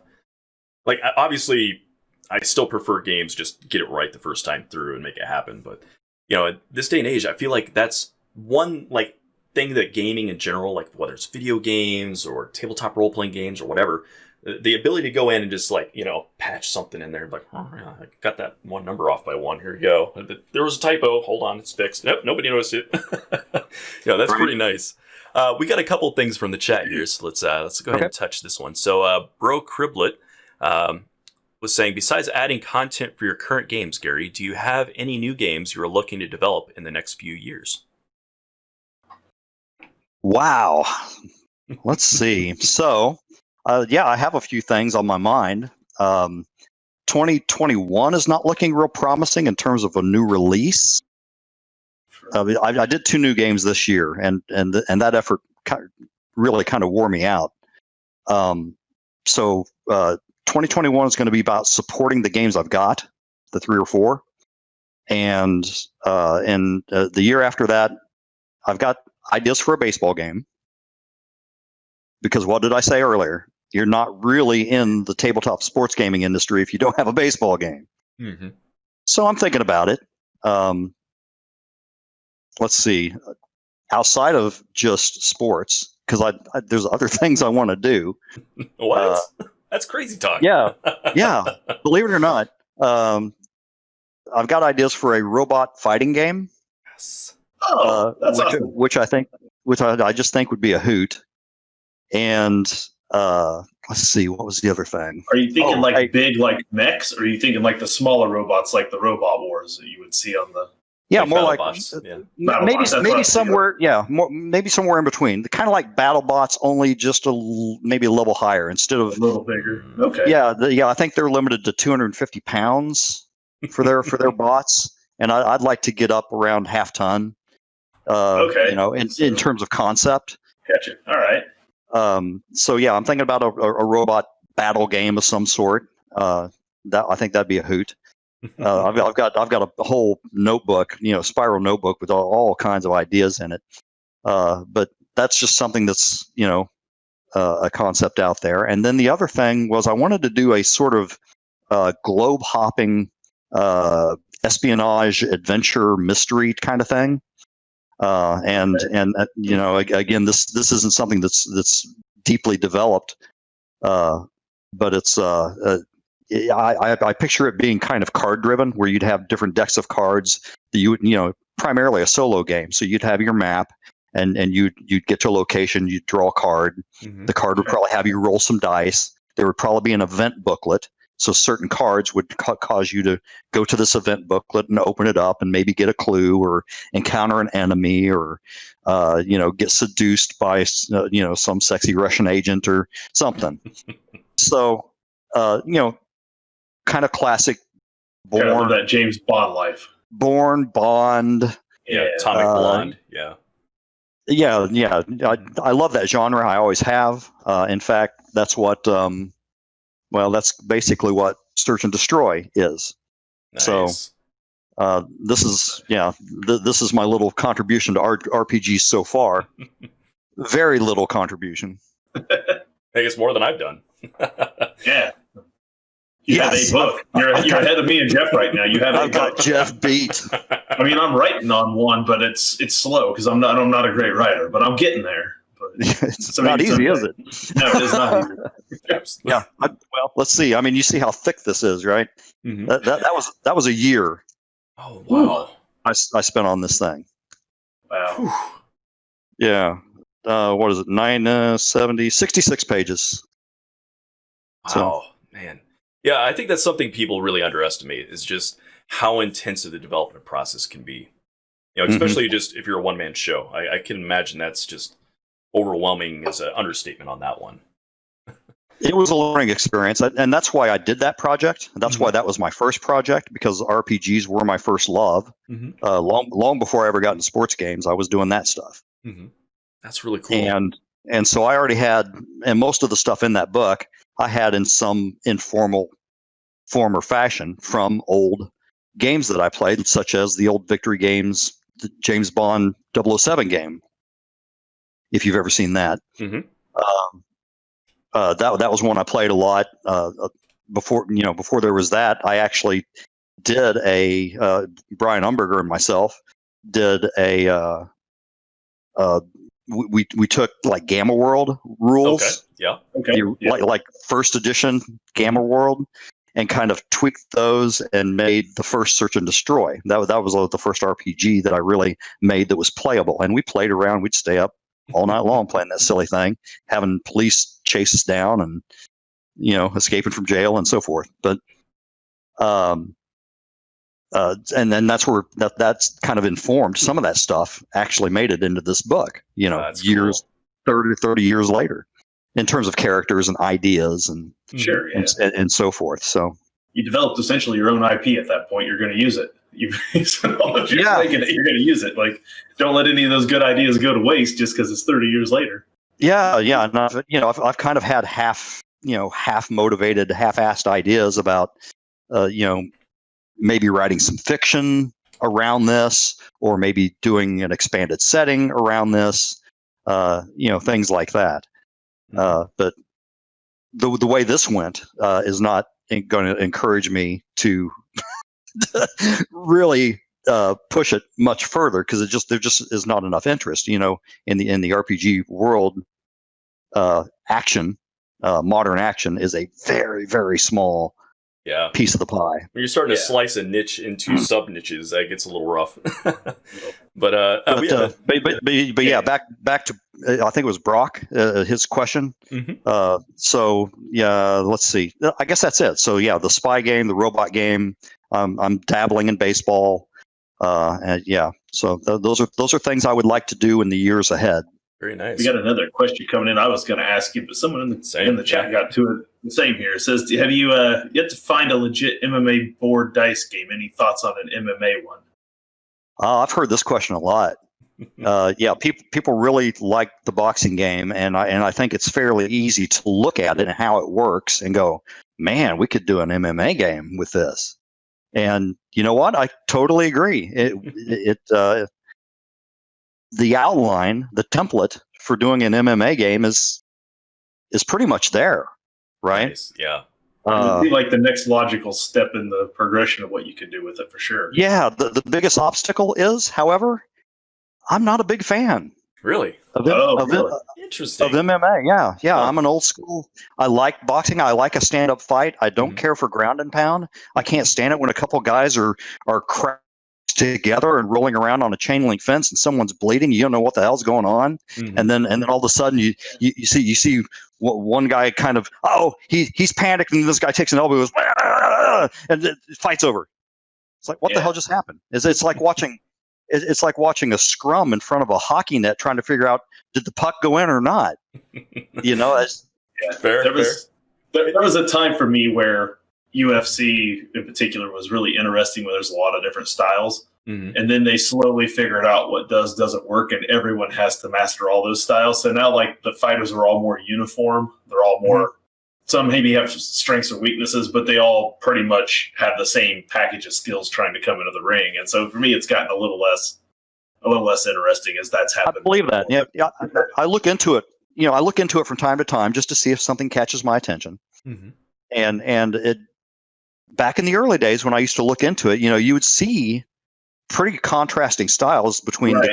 Like, obviously, I still prefer games just get it right the first time through and make it happen. But, at this day and age, I feel like that's one, thing that gaming in general, like whether it's video games or tabletop role-playing games or whatever, the ability to go in and just patch something in there, like, oh yeah, I got that one number off by one. Here you go. There was a typo. Hold on, it's fixed. Nope, nobody noticed it. That's pretty nice. We got a couple things from the chat here, so let's go ahead and touch this one. So, Bro Criblet was saying, besides adding content for your current games, Gary, do you have any new games you are looking to develop in the next few years? Wow. Let's see. So. I have a few things on my mind. 2021 is not looking real promising in terms of a new release. I did 2 new games this year, and that effort really kind of wore me out. So 2021 is going to be about supporting the games I've got, the 3 or 4, and the year after that, I've got ideas for a baseball game. Because what did I say earlier? You're not really in the tabletop sports gaming industry if you don't have a baseball game. So I'm thinking about it. Let's see. Outside of just sports, because there's other things I want to do. What? That's crazy talk. Yeah. Believe it or not, I've got ideas for a robot fighting game. Yes. That's awesome. Which I just think would be a hoot. And let's see, what was the other thing? Are you thinking big mechs, or are you thinking the smaller robots like the Robot Wars that you would see on the? Yeah, more like maybe somewhere. Maybe somewhere in between. Kind of like BattleBots, only just maybe a level higher instead of a little bigger. Okay. Yeah. I think they're limited to 250 pounds for their bots, and I'd like to get up around half ton. In terms of concept. Gotcha. All right. So I'm thinking about a robot battle game of some sort. That I think that'd be a hoot. I've got a whole notebook, spiral notebook with all kinds of ideas in it. But that's just something that's a concept out there. And then the other thing was I wanted to do a sort of globe hopping espionage adventure mystery kind of thing. Again, this isn't something that's deeply developed, but it's I picture it being kind of card driven, where you'd have different decks of cards that you would, primarily a solo game. So you'd have your map, and you'd get to a location, you'd draw a card. Mm-hmm. The card would probably have you roll some dice. There would probably be an event booklet. So certain cards would cause you to go to this event booklet and open it up and maybe get a clue or encounter an enemy or, get seduced by, some sexy Russian agent or something. So, kind of classic Kind of that James Bond life. Bond. Yeah, Atomic Blonde. Yeah. Yeah. I love that genre. I always have. In fact, that's what... that's basically what Search and Destroy is. Nice. So this is my little contribution to RPGs so far. Very little contribution. I think it's more than I've done. Yeah. You have a book. You're ahead of me and Jeff right now. You have I've got Jeff beat. I mean, I'm writing on one, but it's slow because I'm not a great writer, but I'm getting there. It's not easy, is it? No, it is not easy. Yeah. Well, let's see. I mean, you see how thick this is, right? Mm-hmm. That was a year. Oh wow! I spent on this thing. Wow. Yeah. What is it? 66 pages. Wow, So, man. Yeah, I think that's something people really underestimate is just how intensive the development process can be. Especially just if you're a one-man show. I can imagine that's just overwhelming as an understatement on that one. It was a learning experience, and that's why I did that project. That's why that was my first project, because RPGs were my first love. Mm-hmm. Long before I ever got into sports games, I was doing that stuff. Mm-hmm. That's really cool. And so I already had, and most of the stuff in that book, I had in some informal form or fashion from old games that I played, such as the old Victory games, the James Bond 007 game, if you've ever seen that. Mm-hmm. That was one I played a lot. Before there was that, I actually did Brian Umberger and myself did we took like Gamma World rules. Okay. Yeah. Okay. Like first edition Gamma World, and kind of tweaked those and made the first Search and Destroy. That was the first RPG that I really made that was playable. And we played around. We'd stay up all night long playing that silly thing, having police chase us down and, escaping from jail and so forth. But, and then that's where that's kind of informed some of that stuff actually made it into this book, years, cool. 30 years later, in terms of characters and ideas and, sure, yeah. and so forth. So you developed essentially your own IP at that point. You're going to use it. You spent all those years making it. You're going to use it. Like, don't let any of those good ideas go to waste just because it's 30 years later. Yeah. And I've kind of had half motivated, half-assed ideas about, maybe writing some fiction around this, or maybe doing an expanded setting around this, things like that. But the way this went is not going to encourage me to really push it much further, because there just is not enough interest, in the RPG world. Modern action is a very, very small piece of the pie. When you're starting to slice a niche into sub niches, that gets a little rough. But back to I think it was Brock, his question. Mm-hmm. So let's see. I guess that's it. So the spy game, the robot game. I'm dabbling in baseball. So those are things I would like to do in the years ahead. Very nice. We got another question coming in. I was going to ask you, but someone in the chat got to it. The same here. It says, have you yet to find a legit MMA board dice game? Any thoughts on an MMA one? I've heard this question a lot. People really like the boxing game, and I think it's fairly easy to look at it and how it works and go, man, we could do an MMA game with this. And you know what? I totally agree. The outline, the template for doing an MMA game is pretty much there, right? Nice. Yeah. It would be like the next logical step in the progression of what you could do with it for sure. Yeah. The biggest obstacle is, however, I'm not a big fan. Really? Really? Interesting. Of MMA. Yeah. Huh. I'm an old school. I like boxing. I like a stand-up fight. I don't Mhm. care for ground and pound. I can't stand it when a couple guys are cracked together and rolling around on a chain link fence and someone's bleeding. You don't know what the hell's going on, Mhm. and then all of a sudden you see one guy kind of he's panicked and this guy takes an elbow, goes, and the fight's over. It's like, what the hell just happened? It's like watching. It's like watching a scrum in front of a hockey net, trying to figure out, did the puck go in or not? Fair. There was a time for me where UFC in particular was really interesting, where there's a lot of different styles. Mhm. And then they slowly figured out what doesn't work, and everyone has to master all those styles. So now, like, the fighters are all more uniform. They're all more. Some maybe have strengths or weaknesses, but they all pretty much have the same package of skills trying to come into the ring. And so for me, it's gotten a little less interesting as that's happened. I believe that. Yeah. I look into it. I look into it from time to time just to see if something catches my attention. Mhm. And it back in the early days when I used to look into it, you would see pretty contrasting styles between the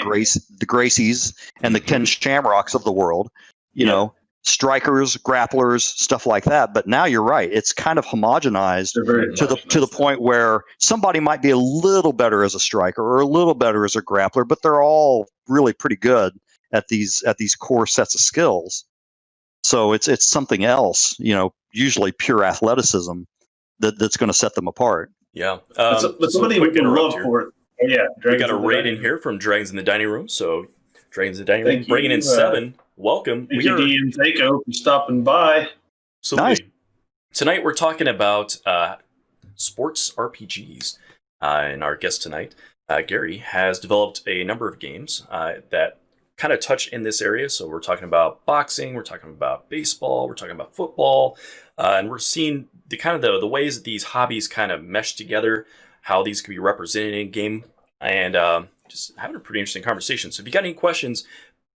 Gracies and the Ken Shamrocks of the world. You know, strikers, grapplers, stuff like that. But now you're right; it's kind of homogenized to the point where somebody might be a little better as a striker or a little better as a grappler, but they're all really pretty good at these core sets of skills. So it's something else, usually pure athleticism that's going to set them apart. Yeah. But somebody quick would interrupt love here. for it. Oh, yeah, We got a raid in here from Dragons in the Dining Room. So Dragons in the Dining Room, Thank bringing you, in 7. Welcome. Thank you, DM Takeo, for stopping by. Absolutely. Nice. Tonight we're talking about sports RPGs. And our guest tonight, Gary, has developed a number of games that kind of touch in this area. So we're talking about boxing, we're talking about baseball, we're talking about football, and we're seeing the ways that these hobbies kind of mesh together, how these can be represented in game, and just having a pretty interesting conversation. So if you got any questions,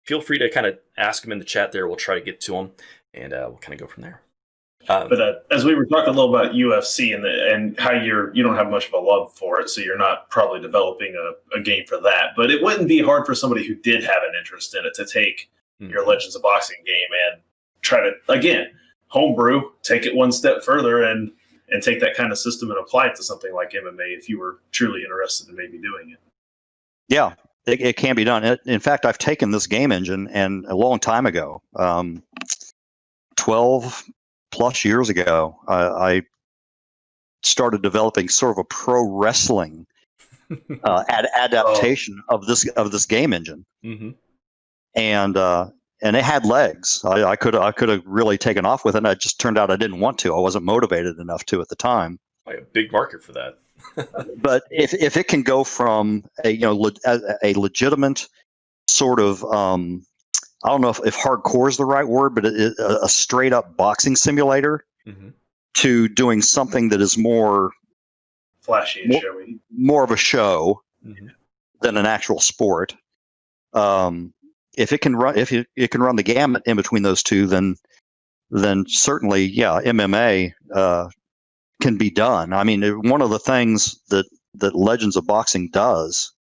feel free to kind of ask them in the chat there. We'll try to get to them, and we'll kind of go from there. But as we were talking a little about UFC and how you don't have much of a love for it, so you're not probably developing a game for that. But it wouldn't be hard for somebody who did have an interest in it to take your Legends of Boxing game and try to, again, homebrew, take it one step further and take that kind of system and apply it to something like MMA if you were truly interested in maybe doing it. Yeah, it can be done. In fact, I've taken this game engine, and a long time ago, 12 plus years ago, I started developing sort of a pro wrestling adaptation of this game engine, and it had legs. I could have really taken off with it. And it just turned out I didn't want to. I wasn't motivated enough to at the time. Like a big market for that. But if it can go from a legitimate sort of I don't know if hardcore is the right word, but a straight up boxing simulator to doing something that is more flashy and showy, more of a show than an actual sport. If it can run, it can run the gamut in between those two, then certainly, yeah, MMA can be done. I mean, one of the things that Legends of Boxing does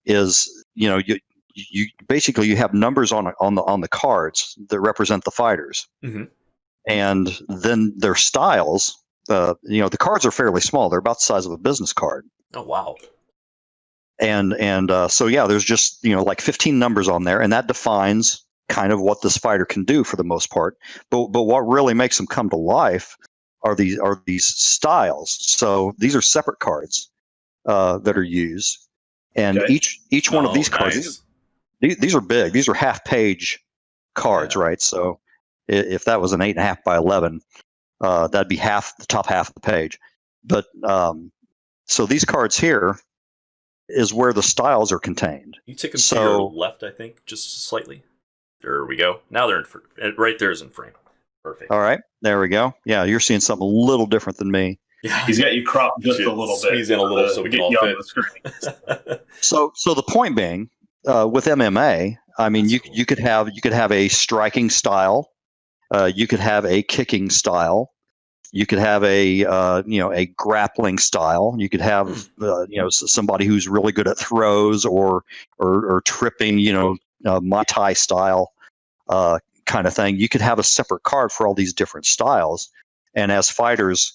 is, you basically you have numbers on the cards that represent the fighters, and then their styles. The cards are fairly small; they're about the size of a business card. Oh wow! And so yeah, there's just like 15 numbers on there, and that defines kind of what this fighter can do for the most part. But what really makes them come to life are these styles. So these are separate cards that are used, and each one of these cards. These are big. These are half-page cards, right? So if that was an 8.5 by 11, that'd be the top half of the page. But so these cards here is where the styles are contained. You take them to your left, I think, just slightly. There we go. Now they're right there is in frame. Perfect. All right, there we go. Yeah, you're seeing something a little different than me. Yeah. He's got you cropped just a little bit. Squeeze in a little so we can all get you fit. on the screen. So the point being, with MMA, I mean, That's you could have a striking style, you could have a kicking style, you could have a grappling style, you could have somebody who's really good at throws or tripping, Muay Thai style kind of thing. You could have a separate card for all these different styles, and as fighters,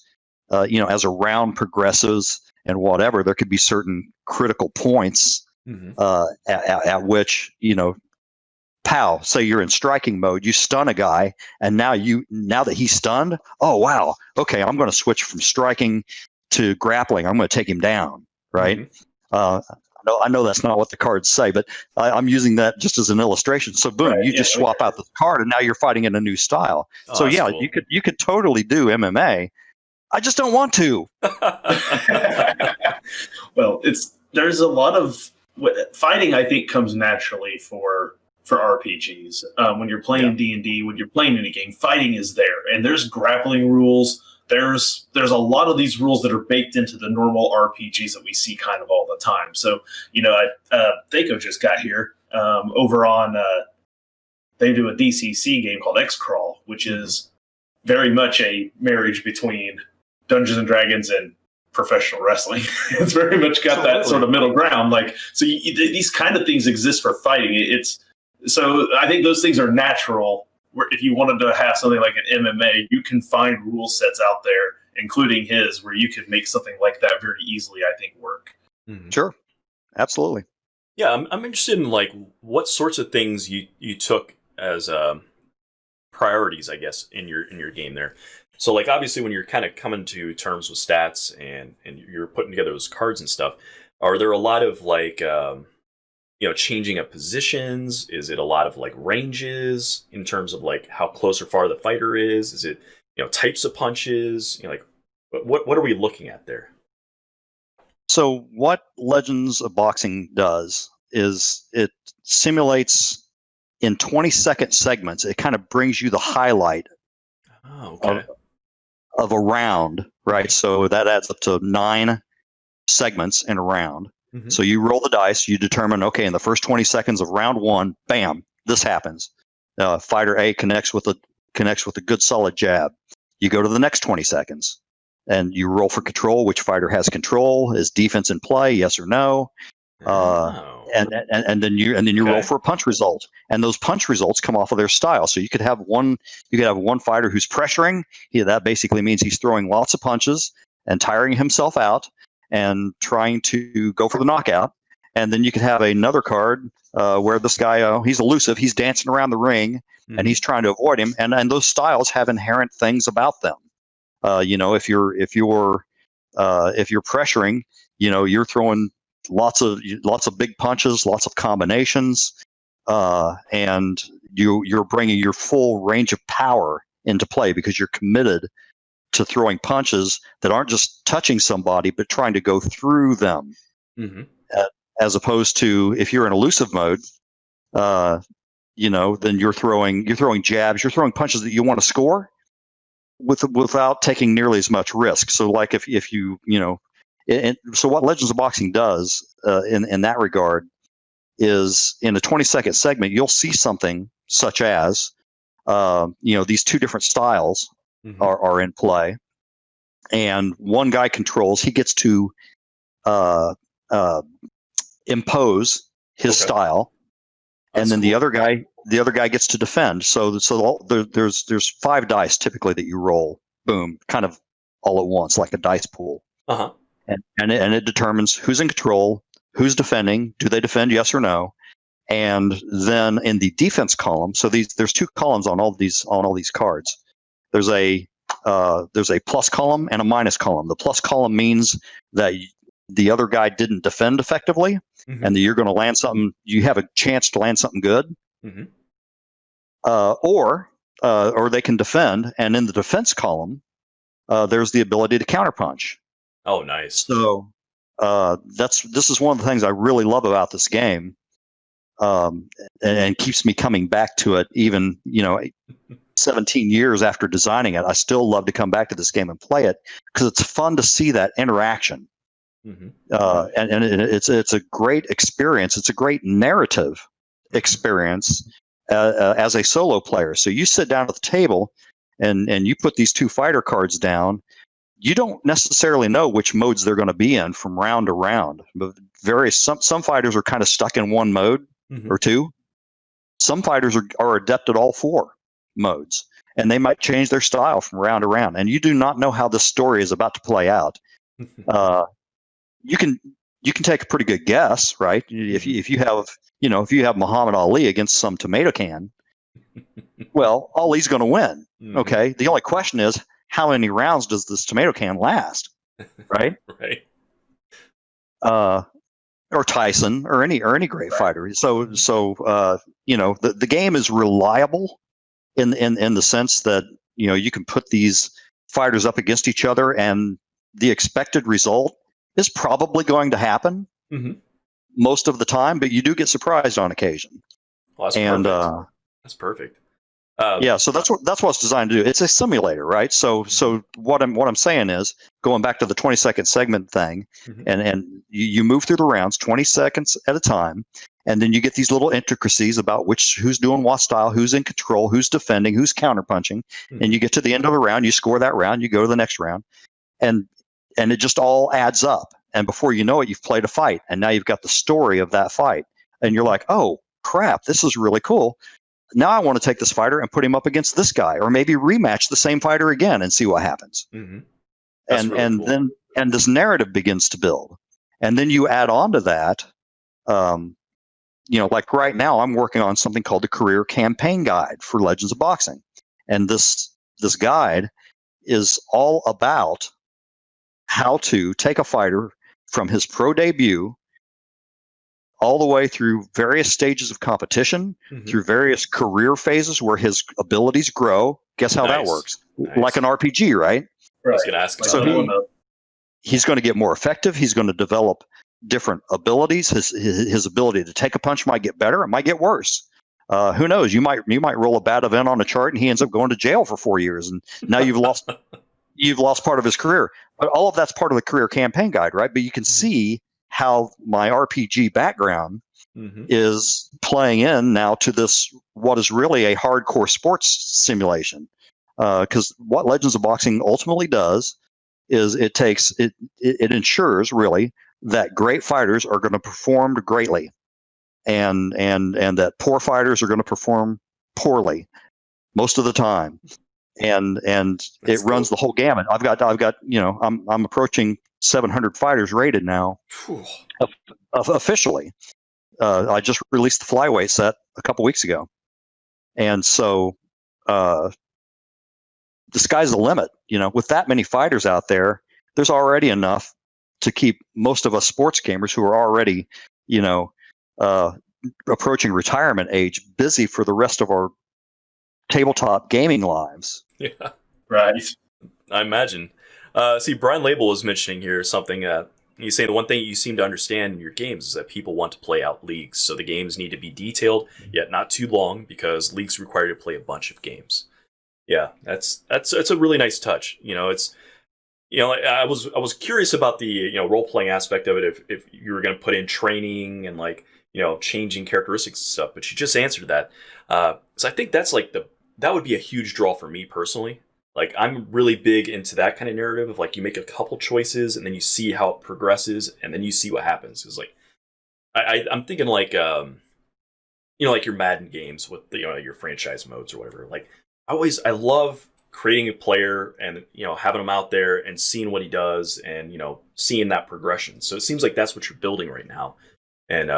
as a round progresses and whatever, there could be certain critical points at which, pow, say you're in striking mode, you stun a guy, and now that he's stunned, oh wow, okay, I'm going to switch from striking to grappling. I'm going to take him down, right? I know that's not what the cards say, but I'm using that just as an illustration. So boom, Right, you just swap out the card, and now you're fighting in a new style. So yeah, cool. you could totally do MMA. I just don't want to. Well, there's a lot of fighting. I think comes naturally for RPGs. When you're playing D&D, when you're playing any game, fighting is there, and there's grappling rules. There's a lot of these rules that are baked into the normal RPGs that we see kind of all the time. So Thaco just got here over on. They do a DCC game called X-Crawl, which is very much a marriage between Dungeons and Dragons and professional wrestling. It's very much got that sort of middle ground. These kind of things exist for fighting. So I think those things are natural. Where if you wanted to have something like an MMA, you can find rule sets out there, including his, where you could make something like that very easily, I think, work. Mm-hmm. Sure, absolutely. Yeah, I'm interested in what sorts of things you took as priorities, I guess, in your game there. So obviously when you're kind of coming to terms with stats and you're putting together those cards and stuff, are there a lot of changing of positions? Is it a lot of ranges in terms of how close or far the fighter is? Is it types of punches? What are we looking at there? So what Legends of Boxing does is it simulates in 20-second segments. It kind of brings you the highlight of a round, right? So that adds up to 9 segments in a round. Mm-hmm. So you roll the dice, you determine, okay, in the first 20 seconds of round 1, bam, this happens. Fighter A connects with a good solid jab. You go to the next 20 seconds and you roll for control. Which fighter has control? Is defense in play? Yes or no? And then you roll for a punch result, and those punch results come off of their style. So you could have one fighter who's pressuring. That basically means he's throwing lots of punches and tiring himself out and trying to go for the knockout. And then you could have another card where this guy, he's elusive, he's dancing around the ring, and he's trying to avoid him. And those styles have inherent things about them. If you're pressuring, you're throwing lots of big punches, lots of combinations, and you're bringing your full range of power into play because you're committed to throwing punches that aren't just touching somebody but trying to go through them. Mm-hmm. As opposed to if you're in elusive mode, then you're throwing jabs, you're throwing punches that you want to score without taking nearly as much risk. So if you so what Legends of Boxing does in that regard is in a 20-second segment, you'll see something such as these 2 different styles are in play, and one guy controls. He gets to impose his style, and then the other guy gets to defend. So there's 5 dice typically that you roll, boom, kind of all at once, like a dice pool. And it determines who's in control, who's defending, do they defend, yes or no, and then in the defense column. So there's 2 columns on all these cards. There's a plus column and a minus column. The plus column means that the other guy didn't defend effectively, and that you're going to land something. You have a chance to land something good, or they can defend. And in the defense column, there's the ability to counterpunch. Oh, nice. So this is one of the things I really love about this game, and keeps me coming back to it. Even 17 years after designing it, I still love to come back to this game and play it because it's fun to see that interaction. Mm-hmm. And it's a great experience. It's a great narrative experience as a solo player. So you sit down at the table and you put these 2 fighter cards down. You don't necessarily know which modes they're going to be in from round to round. But some fighters are kind of stuck in one mode or 2. Some fighters are adept at all 4 modes, and they might change their style from round to round. And you do not know how this story is about to play out. You can take a pretty good guess, right? If you have Muhammad Ali against some tomato can, well, Ali's going to win. Okay. The only question is, how many rounds does this tomato can last? Right. Right. Or Tyson or any great fighter. So the game is reliable in the sense that, you can put these fighters up against each other and the expected result is probably going to happen most of the time, but you do get surprised on occasion. Well, that's perfect. So that's what it's designed to do. It's a simulator, right? So what I'm saying is, going back to the 20-second segment thing, and you move through the rounds 20 seconds at a time, and then you get these little intricacies about who's doing what style, who's in control, who's defending, who's counterpunching, and you get to the end of the round, you score that round, you go to the next round, and it just all adds up. And before you know it, you've played a fight, and now you've got the story of that fight, and you're like, oh crap, this is really cool. Now I want to take this fighter and put him up against this guy, or maybe rematch the same fighter again and see what happens. And really cool. then this narrative begins to build, and then you add on to that. Like right now, I'm working on something called the Career Campaign Guide for Legends of Boxing, and this guide is all about how to take a fighter from his pro debut all the way through various stages of competition, through various career phases where his abilities grow. Guess how that works? Like an RPG, right? I was going to ask. So he's going to get more effective. He's going to develop different abilities. His ability to take a punch might get better. It might get worse. Who knows? You might roll a bad event on a chart, and he ends up going to jail for 4 years, and now you've lost part of his career. But all of that's part of the Career Campaign Guide, right? But you can see how my RPG background is playing in now to this, what is really a hardcore sports simulation. Because what Legends of Boxing ultimately does is it ensures really that great fighters are going to perform greatly, and that poor fighters are going to perform poorly most of the time. And it runs the whole gamut. I've got I'm approaching 700 fighters rated now, officially. I just released the flyweight set a couple weeks ago, and so the sky's the limit. With that many fighters out there, there's already enough to keep most of us sports gamers who are already approaching retirement age busy for the rest of our tabletop gaming lives. Yeah, right. I imagine. See, Brian Label was mentioning here something. He's saying the one thing you seem to understand in your games is that people want to play out leagues, so the games need to be detailed yet not too long because leagues require you to play a bunch of games. Yeah, that's a really nice touch. It's I was curious about the role playing aspect of it. If you were going to put in training and changing characteristics and stuff, but you just answered that. So I think that's that would be a huge draw for me personally. I'm really big into that kind of narrative of you make a couple choices and then you see how it progresses and then you see what happens. It's I'm thinking your Madden games with your franchise modes or whatever. I love creating a player and having him out there and seeing what he does and seeing that progression. So it seems like that's what you're building right now. And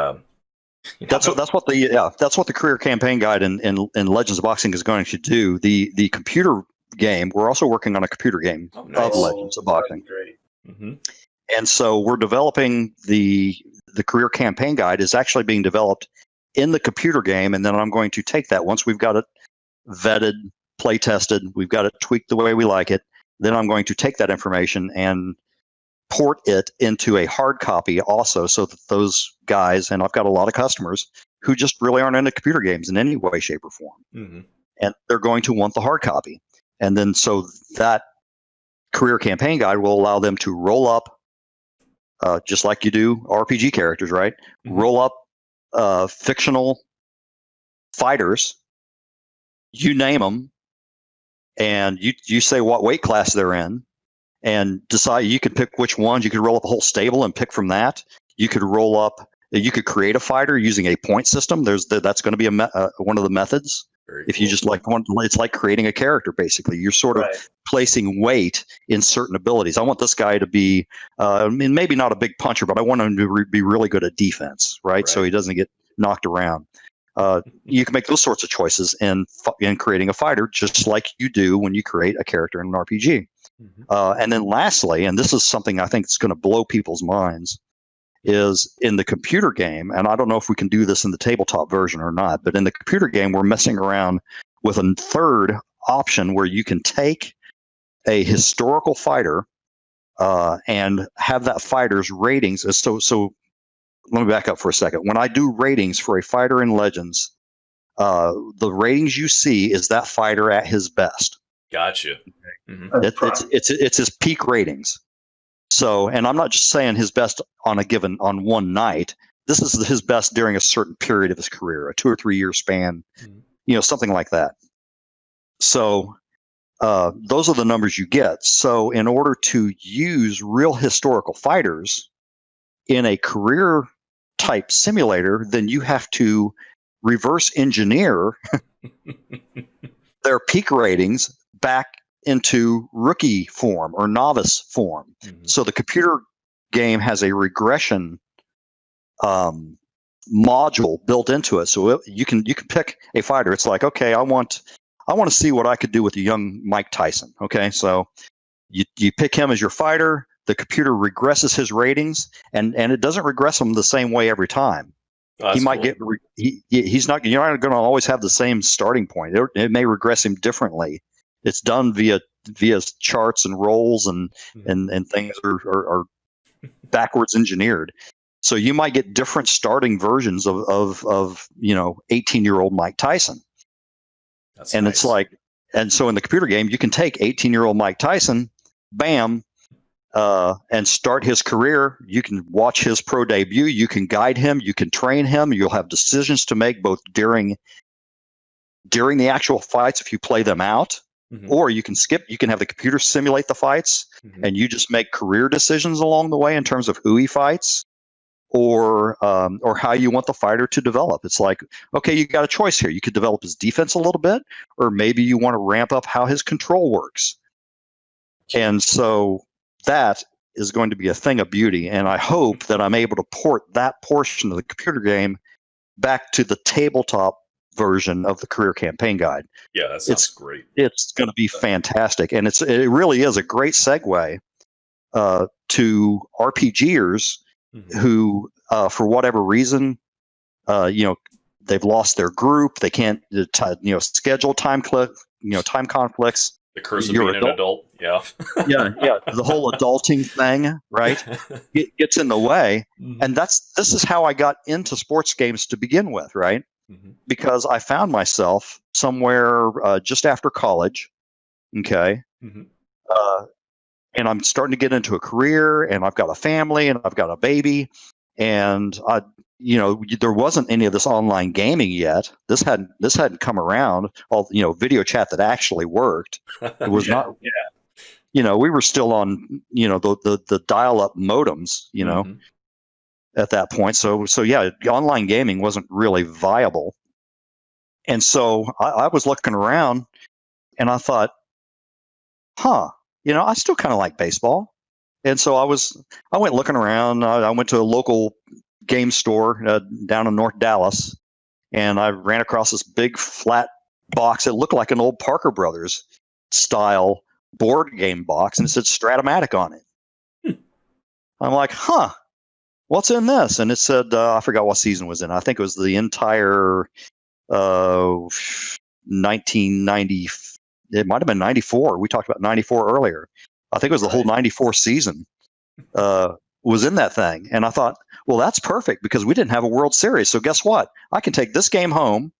that's what the Career Campaign Guide in Legends of Boxing is going to do. The computer game, we're also working on a computer game of Legends of Boxing. Great. And so we're developing the Career Campaign Guide is actually being developed in the computer game, and then I'm going to take that once we've got it vetted, play tested, we've got it tweaked the way we like it, then I'm going to take that information and port it into a hard copy also, so that those guys, and I've got a lot of customers who just really aren't into computer games in any way, shape, or form. and they're going to want the hard copy. And then so that career campaign guide will allow them to roll up, just like you do RPG characters, right? Roll up fictional fighters, you name them, and you say what weight class they're in, and decide. You could pick which ones. You could roll up a whole stable and pick from that. You could roll up. You could create a fighter using a point system. That's going to be one of the methods. If you just it's like creating a character, basically. You're sort of placing weight in certain abilities. I want this guy to be, maybe not a big puncher, but I want him to be really good at defense, right? So he doesn't get knocked around. You can make those sorts of choices in creating a fighter, just like you do when you create a character in an RPG. And then lastly, and this is something I think is going to blow people's minds, is in the computer game, and I don't know if we can do this in the tabletop version or not, but in the computer game, we're messing around with a third option where you can take a historical fighter and have that fighter's ratings. So let me back up for a second. When I do ratings for a fighter in Legends, the ratings you see is that fighter at his best. Gotcha. It's his peak ratings. So, and I'm not just saying his best on one night. This is his best during a certain period of his career, a 2 or 3 year span, something like that. So, those are the numbers you get. So, in order to use real historical fighters in a career type simulator, then you have to reverse engineer their peak ratings back into rookie form or novice form. So the computer game has a regression module built into it. So you can pick a fighter. It's like, okay, I want to see what I could do with a young Mike Tyson. Okay, so you pick him as your fighter. The computer regresses his ratings, and it doesn't regress them the same way every time. He might get he's not. You're not going to always have the same starting point. It may regress him differently. It's done via charts and rolls and things are backwards engineered. So you might get different starting versions of 18-year-old Mike Tyson. That's nice. It's like, and so in the computer game, you can take 18-year-old Mike Tyson, bam, and start his career. You can watch his pro debut. You can guide him. You can train him. You'll have decisions to make both during the actual fights if you play them out. Or you can skip. You can have the computer simulate the fights, and you just make career decisions along the way in terms of who he fights, or how you want the fighter to develop. It's like, okay, you got a choice here. You could develop his defense a little bit, or maybe you want to ramp up how his control works. And so that is going to be a thing of beauty. And I hope that I'm able to port that portion of the computer game back to the tabletop version of the career campaign guide. Yeah, that sounds great. It's going to be fantastic, and it really is a great segue to RPGers who, for whatever reason, they've lost their group. They can't, schedule time conflicts. The curse of being an adult. Yeah. yeah. The whole adulting thing, right? It gets in the way, and this is how I got into sports games to begin with, right? Because I found myself somewhere just after college, okay, and I'm starting to get into a career, and I've got a family, and I've got a baby, and there wasn't any of this online gaming yet. This hadn't come around. All video chat that actually worked. It was not. Yeah. We were still on the dial-up modems. At that point. So yeah, online gaming wasn't really viable. And so I was looking around, and I thought, I still kind of like baseball. And so I went looking around. I went to a local game store down in North Dallas, and I ran across this big flat box. It looked like an old Parker Brothers style board game box, and it said Stratomatic on it. I'm like, what's in this? And it said, I forgot what season it was in. I think it was the entire 1990. It might have been 94. We talked about 94 earlier. I think it was the whole 94 season was in that thing. And I thought, well, that's perfect because we didn't have a World Series. So guess what? I can take this game home,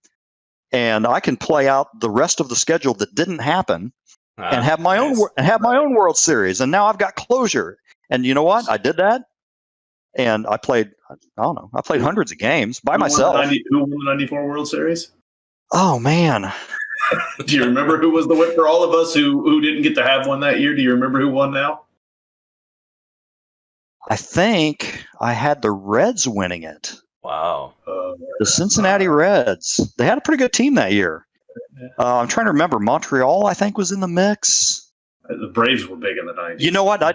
and I can play out the rest of the schedule that didn't happen and have my Nice. own World Series. And now I've got closure. And you know what? I did that, and I played. I don't know. I played hundreds of games by myself. Who won the '94 World Series? Oh man. Do you remember who was the winner? For all of us who didn't get to have one that year, do you remember who won now? I think I had the Reds winning it. Wow. The Cincinnati Reds. They had a pretty good team that year. I'm trying to remember. Montreal, I think, was in the mix. The Braves were big in the '90s. You know what? The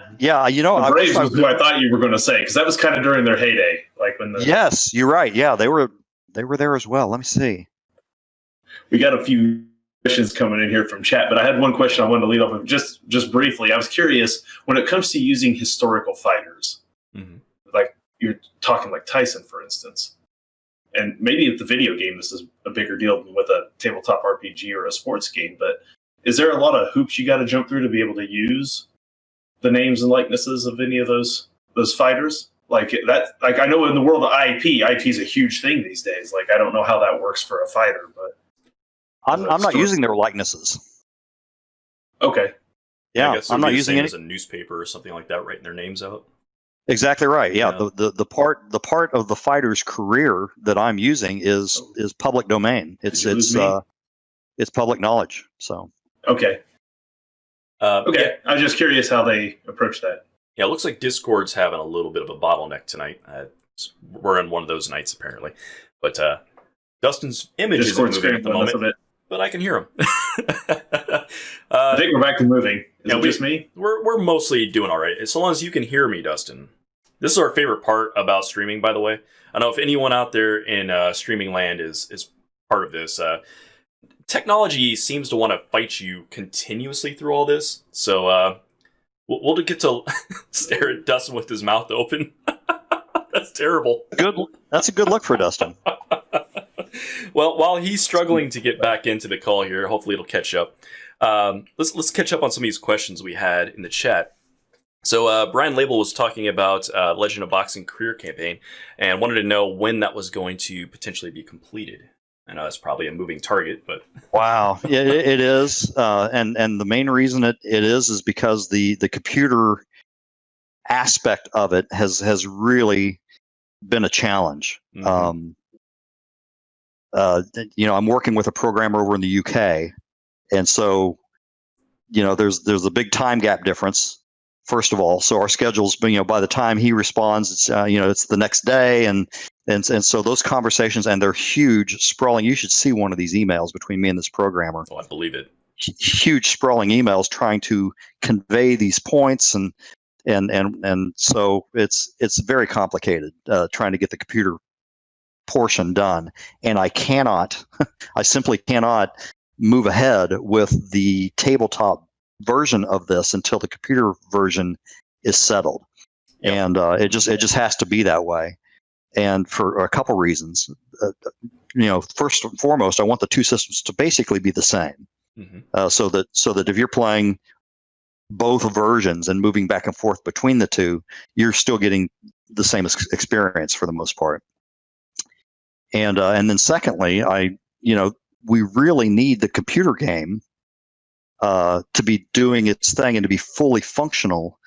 Braves was who I thought you were going to say, because that was kind of during their heyday, like when the. Yes, you're right. Yeah, they were there as well. Let me see. We got a few questions coming in here from chat, but I had one question I wanted to lead off with just briefly. I was curious when it comes to using historical fighters, like you're talking like Tyson, for instance, and maybe with the video game this is a bigger deal than with a tabletop RPG or a sports game. But is there a lot of hoops you got to jump through to be able to use the names and likenesses of any of those fighters? Like that, like I know in the world of IP is a huge thing these days. Like I don't know how that works for a fighter, but. I'm not using their likenesses. Okay. Yeah, I guess I'm not using any as a newspaper or something like that, writing their names out. Exactly right. Yeah, the part of the fighter's career that I'm using is public domain. It's public knowledge. So. Okay. Okay. Yeah. I was just curious how they approach that. Yeah, it looks like Discord's having a little bit of a bottleneck tonight. We're in one of those nights apparently, but Dustin's image Discord's isn't moving at the moment. a bit. But I can hear him. I think we're back to moving. Is it just me? We're mostly doing all right. As long as you can hear me, Dustin. This is our favorite part about streaming, by the way. I don't know if anyone out there in streaming land is part of this. Technology seems to want to fight you continuously through all this. So we'll get to stare at Dustin with his mouth open. That's terrible. Good. That's a good look for Dustin. Well, while he's struggling to get back into the call here, hopefully it'll catch up. Let's catch up on some of these questions we had in the chat. So Brian Label was talking about Legend of Boxing career campaign and wanted to know when that was going to potentially be completed. I know it's probably a moving target, but wow, yeah, it is, and the main reason it is because the computer aspect of it has really been a challenge. Mm-hmm. I'm working with a programmer over in the UK, and so there's a big time gap difference. First of all, so our schedules, by the time he responds, it's it's the next day, and so those conversations, and they're huge, sprawling. You should see one of these emails between me and this programmer. Oh, I believe it. Huge, sprawling emails trying to convey these points, and so it's very complicated trying to get the computer portion done, and I simply cannot move ahead with the tabletop version of this until the computer version is settled. Yep. And it just has to be that way, and for a couple reasons. First and foremost, I want the two systems to basically be the same, so that if you're playing both versions and moving back and forth between the two, you're still getting the same experience for the most part. And then secondly, we really need the computer game to be doing its thing and to be fully functional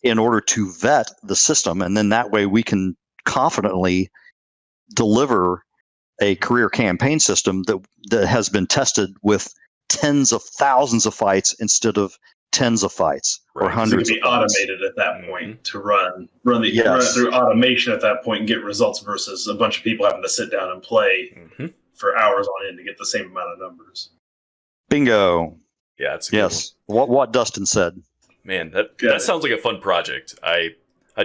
in order to vet the system, and then that way we can confidently deliver a career campaign system that has been tested with tens of thousands of fights instead of tens of fights or hundreds. It's going to be automated at that point to run it through automation at that point and get results versus a bunch of people having to sit down and play for hours on end to get the same amount of numbers. Bingo. Yeah, it's a good one. What Dustin said. Man, that sounds like a fun project. I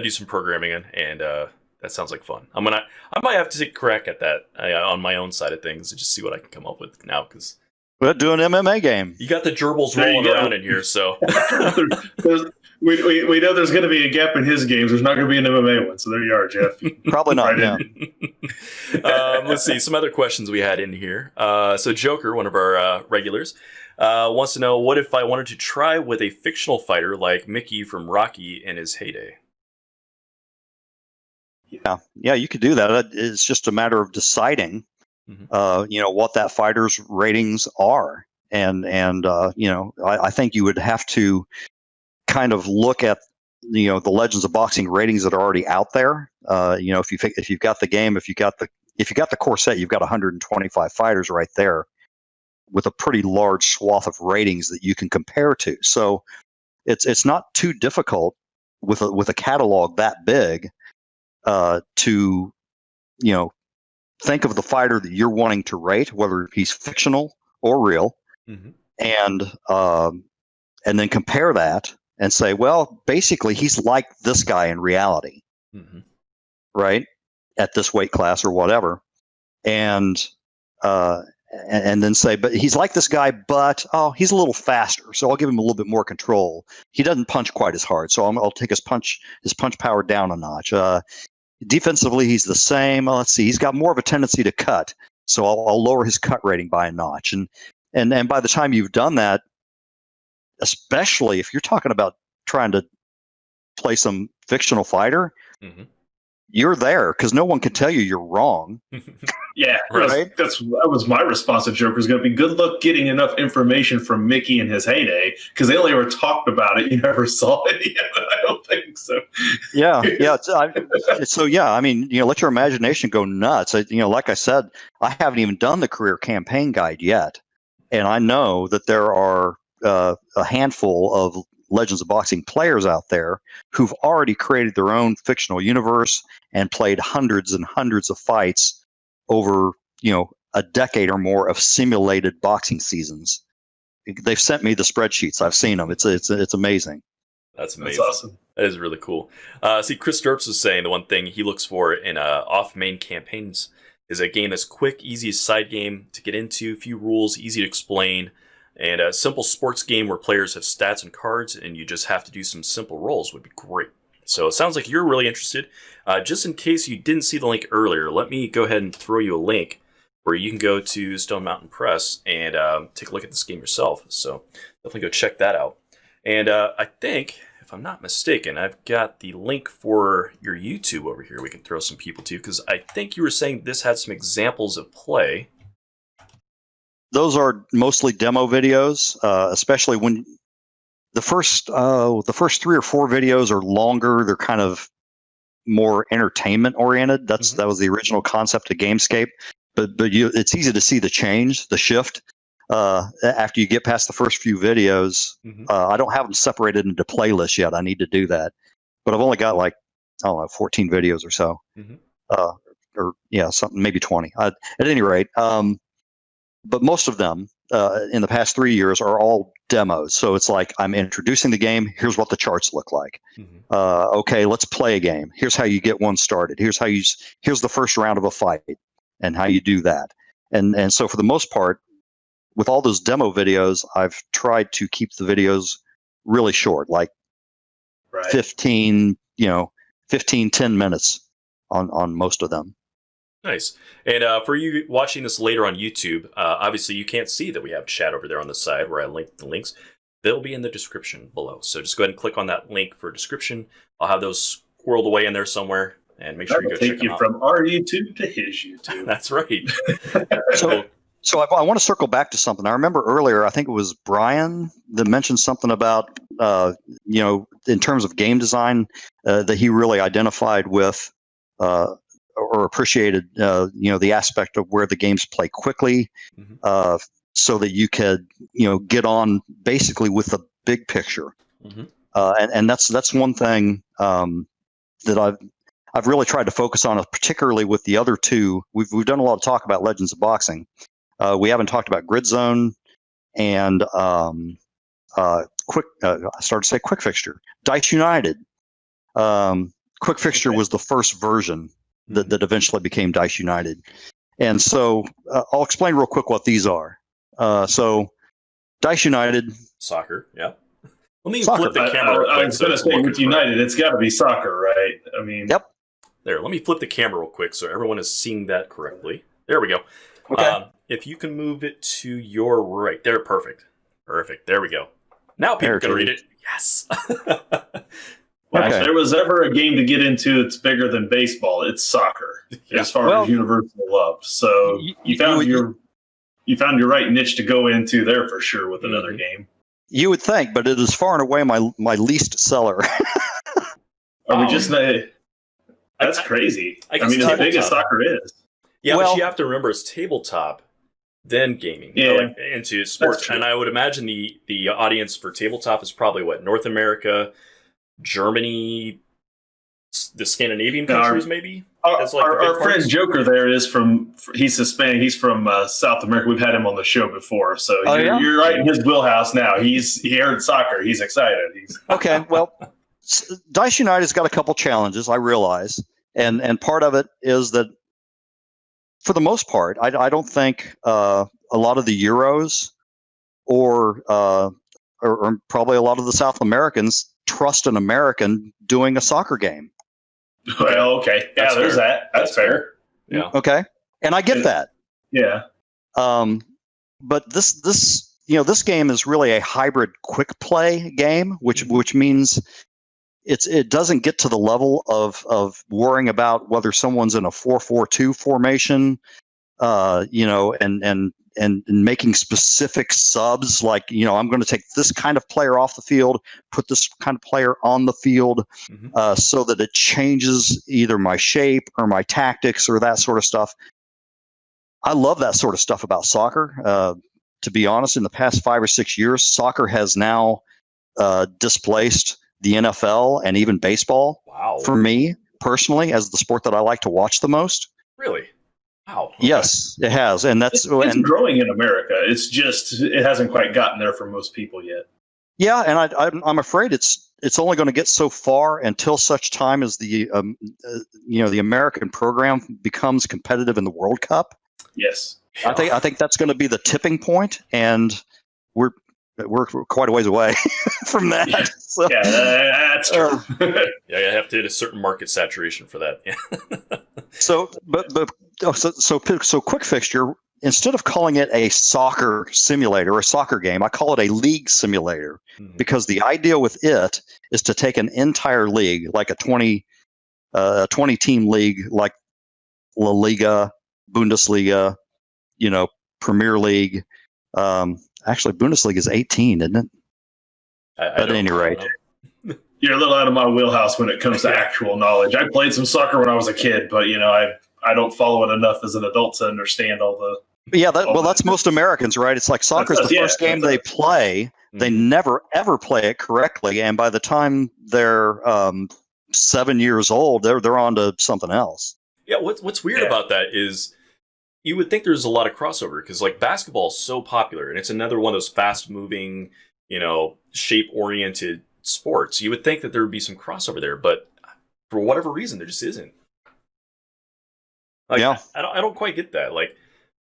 do some programming and that sounds like fun. I might have to take a crack at that on my own side of things and just see what I can come up with now, because we'll do an MMA game. You got the gerbils rolling around in here, so we know there's going to be a gap in his games. There's not going to be an MMA one, so there you are, Jeff. Probably not. Yeah. Let's see some other questions we had in here. So Joker, one of our regulars, wants to know, what if I wanted to try with a fictional fighter like Mickey from Rocky in his heyday? Yeah, you could do that. It's just a matter of deciding what that fighter's ratings are. And I think you would have to kind of look at the Legends of Boxing ratings that are already out there. If you've got the game, if you got the core set, you've got 125 fighters right there with a pretty large swath of ratings that you can compare to. So it's not too difficult with a catalog that big to think of the fighter that you're wanting to rate, whether he's fictional or real, and then compare that and say, well, basically he's like this guy in reality, right? At this weight class or whatever, and then say, but he's like this guy, but he's a little faster, so I'll give him a little bit more control. He doesn't punch quite as hard, so I'll take his punch power down a notch. Defensively, he's the same. Let's see, he's got more of a tendency to cut, so I'll lower his cut rating by a notch. And by the time you've done that, especially if you're talking about trying to play some fictional fighter, you're there because no one can tell you you're wrong. Yeah, right. That was my response to Joker's going to be good luck getting enough information from Mickey in his heyday because they only ever talked about it. You never saw it yet. I don't think so. Yeah. I mean, let your imagination go nuts. Like I said, I haven't even done the career campaign guide yet, and I know that there are a handful of Legends of Boxing players out there who've already created their own fictional universe and played hundreds and hundreds of fights over, a decade or more of simulated boxing seasons. They've sent me the spreadsheets. I've seen them. It's amazing. That's amazing. That's awesome. That is really cool. See, Chris Sturps was saying the one thing he looks for in off-main campaigns is a game that's quick, easy side game to get into, few rules, easy to explain, and a simple sports game where players have stats and cards and you just have to do some simple rolls would be great. So it sounds like you're really interested. Just in case you didn't see the link earlier, let me go ahead and throw you a link where you can go to Stone Mountain Press and take a look at this game yourself. So definitely go check that out. And I think, if I'm not mistaken, I've got the link for your YouTube over here we can throw some people to, because I think you were saying this had some examples of play. Those are mostly demo videos, especially when the first 3 or 4 videos are longer. They're kind of more entertainment oriented. That was the original concept of Gamescape. But it's easy to see the change, the shift after you get past the first few videos. I don't have them separated into playlists yet. I need to do that. But I've only got 14 videos or so, something, maybe 20. At any rate, but most of them in the past 3 years are all demos. So it's like, I'm introducing the game. Here's what the charts look like. Okay, let's play a game. Here's how you get one started. Here's the first round of a fight and how you do that. And so for the most part, with all those demo videos, I've tried to keep the videos really short, like 15, 10 minutes on most of them. Nice. And for you watching this later on YouTube, obviously you can't see that we have chat over there on the side where I linked the links. They'll be in the description below. So just go ahead and click on that link for description. I'll have those squirreled away in there somewhere, and make sure you go check them out. Take you from our YouTube to his YouTube. That's right. So I want to circle back to something. I remember earlier, I think it was Brian that mentioned something about, in terms of game design, that he really identified with or appreciated, the aspect of where the games play quickly, so that you could, get on basically with the big picture. And that's one thing that I've really tried to focus on, particularly with the other two. We've done a lot of talk about Legends of Boxing. We haven't talked about Grid Zone and I started to say Quick Fixture. Dice United. Quick Fixture was the first version that eventually became Dice United. And so I'll explain real quick what these are. So Dice United. Soccer, yeah. Let me Soccer. flip the camera real quick. I was going to say, with United, it's got to be soccer, right? I mean. Yep. There, let me flip the camera real quick so everyone is seeing that correctly. There we go. Okay. If you can move it to your right. There, perfect. Perfect. There we go. Now people can read it. Yes. Well, Okay. if there was ever a game to get into that's bigger than baseball, it's soccer, as far as universal loved. So you found your right niche to go into there for sure with another game. You would think, but it is far and away my least seller. Are we just? That's crazy. I mean, as big as soccer is. Yeah, but you have to remember it's tabletop, then gaming. You know, like, into sports. And I would imagine the audience for tabletop is probably North America, Germany, the Scandinavian countries, maybe. Our friend Joker there he's Hispanic. He's from South America. We've had him on the show before, so you're right in his wheelhouse now. He heard soccer. He's excited. Okay, well, Dice United's got a couple challenges, I realize, and part of it is that, for the most part, I don't think a lot of the Euros or probably a lot of the South Americans trust an American doing a soccer game. Well, okay. Yeah, there's that. That's fair. Yeah. Okay. And I get that. Yeah. But this game is really a hybrid quick play game, which means it doesn't get to the level of worrying about whether someone's in a 4-4-2 formation, and making specific subs, like, I'm going to take this kind of player off the field, put this kind of player on the field, so that it changes either my shape or my tactics or that sort of stuff. I love that sort of stuff about soccer. To be honest, in the past 5 or 6 years, soccer has now displaced the NFL and even baseball. Wow. For me personally, as the sport that I like to watch the most. Really? Wow. Okay. Yes, it has, and that's it's growing in America. It's just it hasn't quite gotten there for most people yet. Yeah, and I'm afraid it's only going to get so far until such time as the American program becomes competitive in the World Cup. Yes, I think that's going to be the tipping point, and we're quite a ways away from that. Yeah, so, that's true. Yeah, you have to hit a certain market saturation for that. Yeah. So Quick Fixture, instead of calling it a soccer simulator or a soccer game, I call it a league simulator, because the idea with it is to take an entire league, like a 20 team league, like La Liga, Bundesliga, Premier League. Actually, Bundesliga is 18, isn't it? At any rate. You're a little out of my wheelhouse when it comes to actual knowledge. I played some soccer when I was a kid, but I don't follow it enough as an adult to understand all the. Yeah, that's most Americans, right? It's like soccer is the first game they play. They never ever play it correctly, and by the time they're 7 years old, they're on to something else. Yeah, what's weird about that is you would think there's a lot of crossover, because like basketball is so popular, and it's another one of those fast-moving, shape-oriented sports. You would think that there would be some crossover there, but for whatever reason, there just isn't. Like, yeah, I don't quite get that. Like,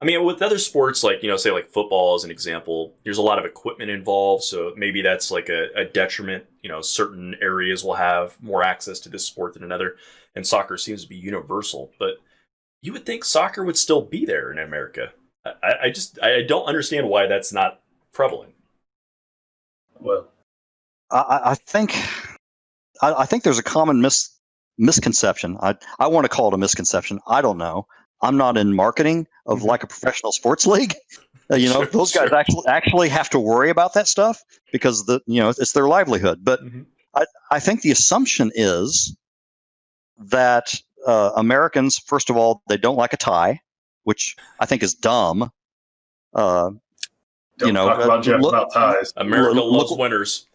I mean, with other sports, like say like football as an example, there's a lot of equipment involved, so maybe that's like a detriment. Certain areas will have more access to this sport than another, and soccer seems to be universal. But you would think soccer would still be there in America. I don't understand why that's not prevalent. Well, I think there's a common misconception. I want to call it a misconception. I don't know. I'm not in marketing of like a professional sports league. Those guys actually have to worry about that stuff because it's their livelihood. But I think the assumption is that Americans, first of all, they don't like a tie, which I think is dumb. Don't talk about Jeff about ties. America loves winners.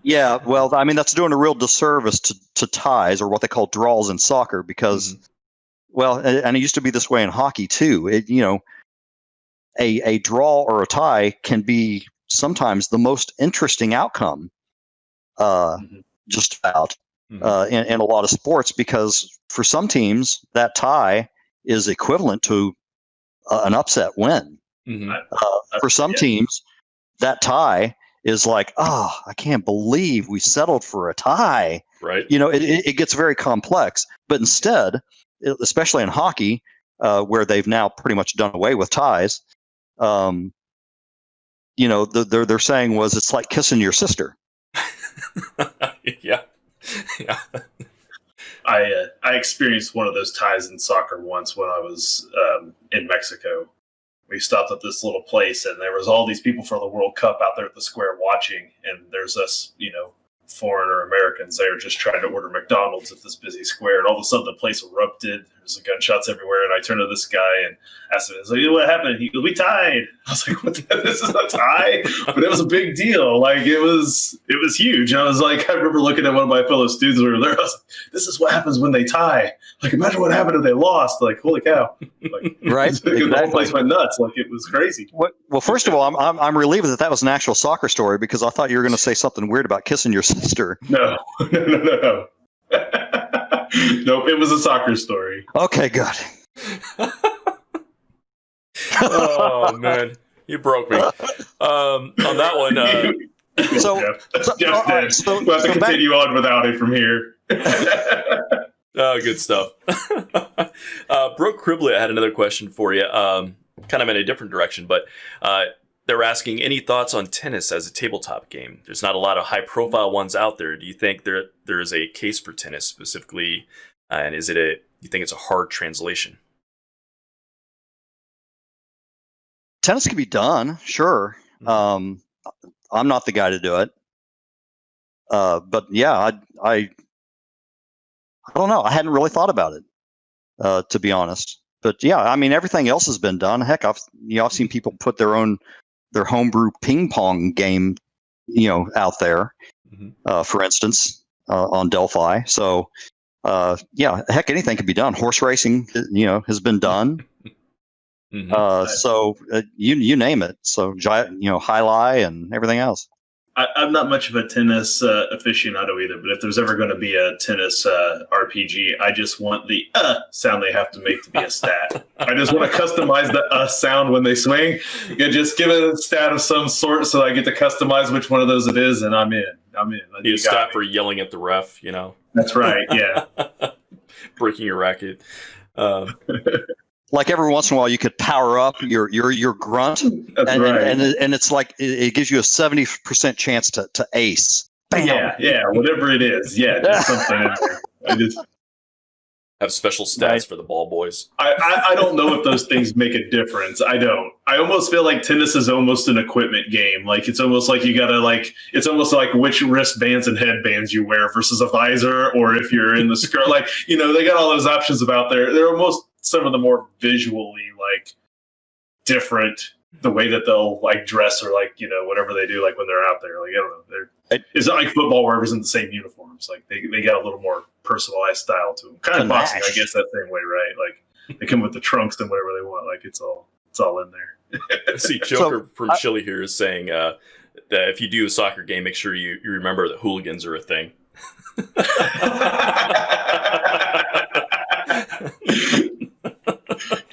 Yeah, well, I mean, that's doing a real disservice to ties, or what they call draws in soccer, because, well, and it used to be this way in hockey too. A draw or a tie can be sometimes the most interesting outcome, just about in a lot of sports, because for some teams that tie is equivalent to an upset win. For some teams, that tie is like, I can't believe we settled for a tie. Right. It gets very complex. But instead, especially in hockey, where they've now pretty much done away with ties, their saying was, it's like kissing your sister. Yeah. Yeah. I experienced one of those ties in soccer once when I was in Mexico. We stopped at this little place, and there was all these people for the World Cup out there at the square watching, and there's us, foreigner Americans there just trying to order McDonald's at this busy square, and all of a sudden the place erupted. There's gunshots everywhere, and I turned to this guy and asked him, "What happened?" He goes, "We tied." I was like, "What? This is a tie?" But it was a big deal. Like it was huge. And I was like, I remember looking at one of my fellow students who were there. I was like, "This is what happens when they tie. Like, imagine what happened if they lost. Like, holy cow!" Like, Right? The whole place went nuts. Like it was crazy. Well, first of all, I'm relieved that was an actual soccer story because I thought you were going to say something weird about kissing your sister. No. Nope, it was a soccer story. Okay, good. Oh man, you broke me. On that one. Jeff did. We'll have to continue on without it from here. Oh, good stuff. Brooke Criblet had another question for you, kind of in a different direction, but they're asking any thoughts on tennis as a tabletop game. There's not a lot of high-profile ones out there. Do you think there is a case for tennis specifically, and you think it's a hard translation? Tennis can be done, sure. I'm not the guy to do it, but yeah, I don't know. I hadn't really thought about it, to be honest. But yeah, I mean, everything else has been done. Heck, I've seen people put their homebrew ping pong game, out there, for instance, on Delphi. So, yeah, heck, anything can be done. Horse racing, has been done. So you name it. So, Highlight and everything else. I'm not much of a tennis aficionado either, but if there's ever going to be a tennis RPG, I just want the sound they have to make to be a stat. I just want to customize the sound when they swing. You can just give it a stat of some sort so I get to customize which one of those it is, and I'm in. You a stat for yelling at the ref, That's right, yeah. Breaking your racket. Like every once in a while, you could power up your grunt, and it's like it gives you a 70% chance to ace. Bam. Yeah, whatever it is, just something in there. I just have special stats for the ball boys. I don't know if those things make a difference. I don't. I almost feel like tennis is almost an equipment game. Like it's almost like you gotta it's almost like which wristbands and headbands you wear versus a visor, or if you're in the skirt. Like they got all those options about there. They're almost some of the more visually different, the way that they'll dress or whatever they do when they're out there. I don't know. It's not like football where everyone's in the same uniforms. They got a little more personalized style to them. Kind of boxing, I guess, that same way, right? They come with the trunks and whatever they want. It's all in there. I see Joker from Chile here is saying that if you do a soccer game, make sure you remember that hooligans are a thing.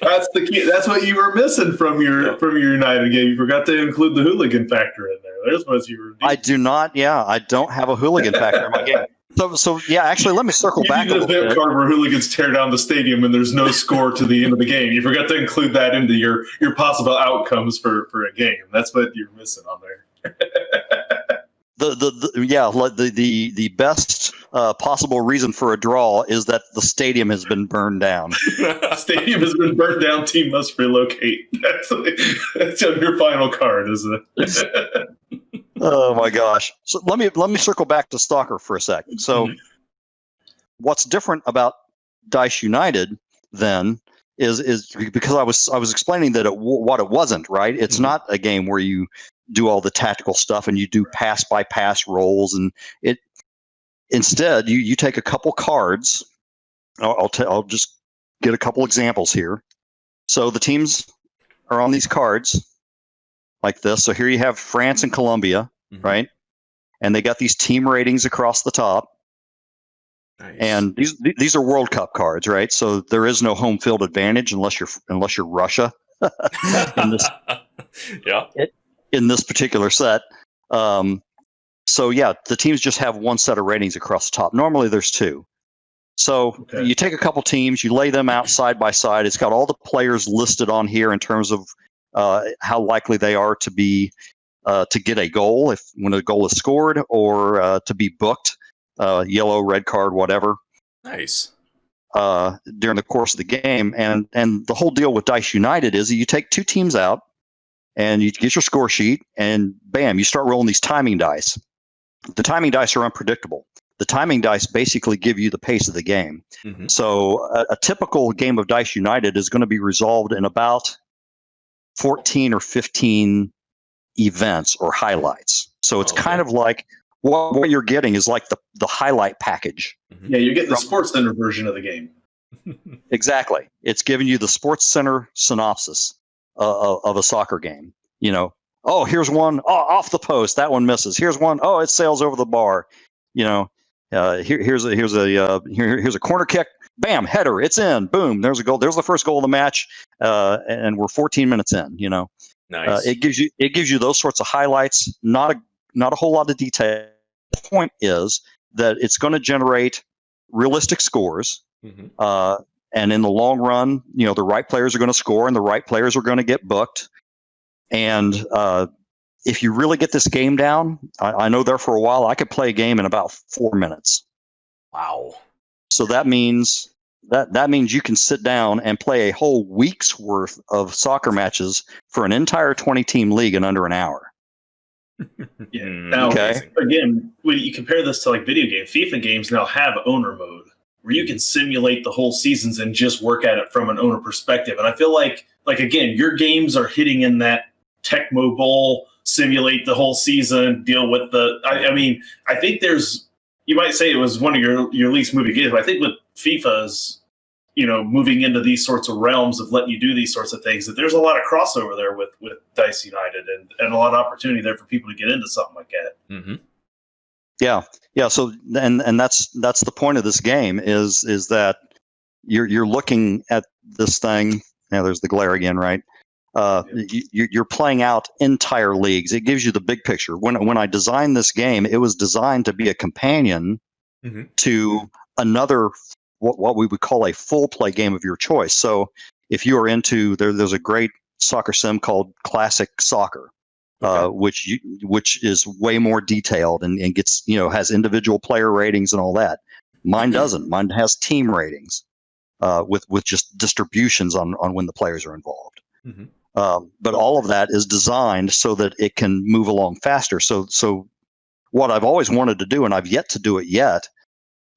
That's the key. That's what you were missing from your United game. You forgot to include the hooligan factor in there. There's what you were. I do not. Yeah, I don't have a hooligan factor in my game. So yeah, actually, let me circle back a little bit. Card where hooligans tear down the stadium and there's no score to the end of the game. You forgot to include that into your possible outcomes for a game. That's what you're missing on there. The best possible reason for a draw is that the stadium has been burned down. Stadium has been burned down. Team must relocate. That's on your final card, isn't it? Oh my gosh! So let me circle back to Stalker for a second. So, what's different about Dice United then is because I was explaining that what it wasn't, right? It's not a game where you do all the tactical stuff and you do pass by pass rolls, and instead you take a couple cards. I'll just get a couple examples here. So the teams are on these cards like this. So here you have France and Colombia, right? And they got these team ratings across the top. Nice. And these are World Cup cards, right? So there is no home field advantage unless you're Russia. in this particular set. So yeah, the teams just have one set of ratings across the top. Normally there's two. So you take a couple teams, you lay them out side by side. It's got all the players listed on here in terms of how likely they are to be to get a goal when a goal is scored, or to be booked, yellow, red card, whatever. Nice. During the course of the game, and the whole deal with Dice United is that you take two teams out, and you get your score sheet, and bam, you start rolling these timing dice. The timing dice are unpredictable. The timing dice basically give you the pace of the game. Mm-hmm. So a typical game of Dice United is going to be resolved in about 14 or 15 events or highlights. So it's kind of like what you're getting is like the highlight package. Mm-hmm. Yeah, you're getting the Sports Center version of the game. Exactly. It's giving you the Sports Center synopsis of a soccer game. You know, oh, here's one off the post. That one misses. Here's one. Oh, it sails over the bar. You know, here's a corner kick. Bam, header. It's in. Boom. There's a goal. There's the first goal of the match. And we're 14 minutes in. You know, nice. It gives you those sorts of highlights. Not a whole lot of detail. The point is that it's going to generate realistic scores. Mm-hmm. And in the long run, you know, the right players are going to score and the right players are going to get booked. And if you really get this game down, I know there for a while, I could play a game in about 4 minutes. Wow. So that means you can sit down and play a whole week's worth of soccer matches for an entire 20-team league in under an hour. Yeah. Now, again, when you compare this to like video games, FIFA games now have owner mode where you can simulate the whole seasons and just work at it from an owner perspective. And I feel like again, your games are hitting in that Tecmo Bowl, simulate the whole season, deal with the. I mean, I think you might say it was one of your least moving games, but I think with FIFA's, you know, moving into these sorts of realms of letting you do these sorts of things, that there's a lot of crossover there with Dice United and a lot of opportunity there for people to get into something like that. Mm-hmm. Yeah. So and that's the point of this game is that you're looking at this thing. Now there's the glare again, right? You're playing out entire leagues. It gives you the big picture. When I designed this game, it was designed to be a companion to another what we would call a full play game of your choice. So if you are into there's a great soccer sim called Classic Soccer, which is way more detailed and gets, you know, has individual player ratings and all that. Mine doesn't. Mine has team ratings with just distributions on when the players are involved. Mm-hmm. But all of that is designed so that it can move along faster. So what I've always wanted to do, and I've yet to do it yet,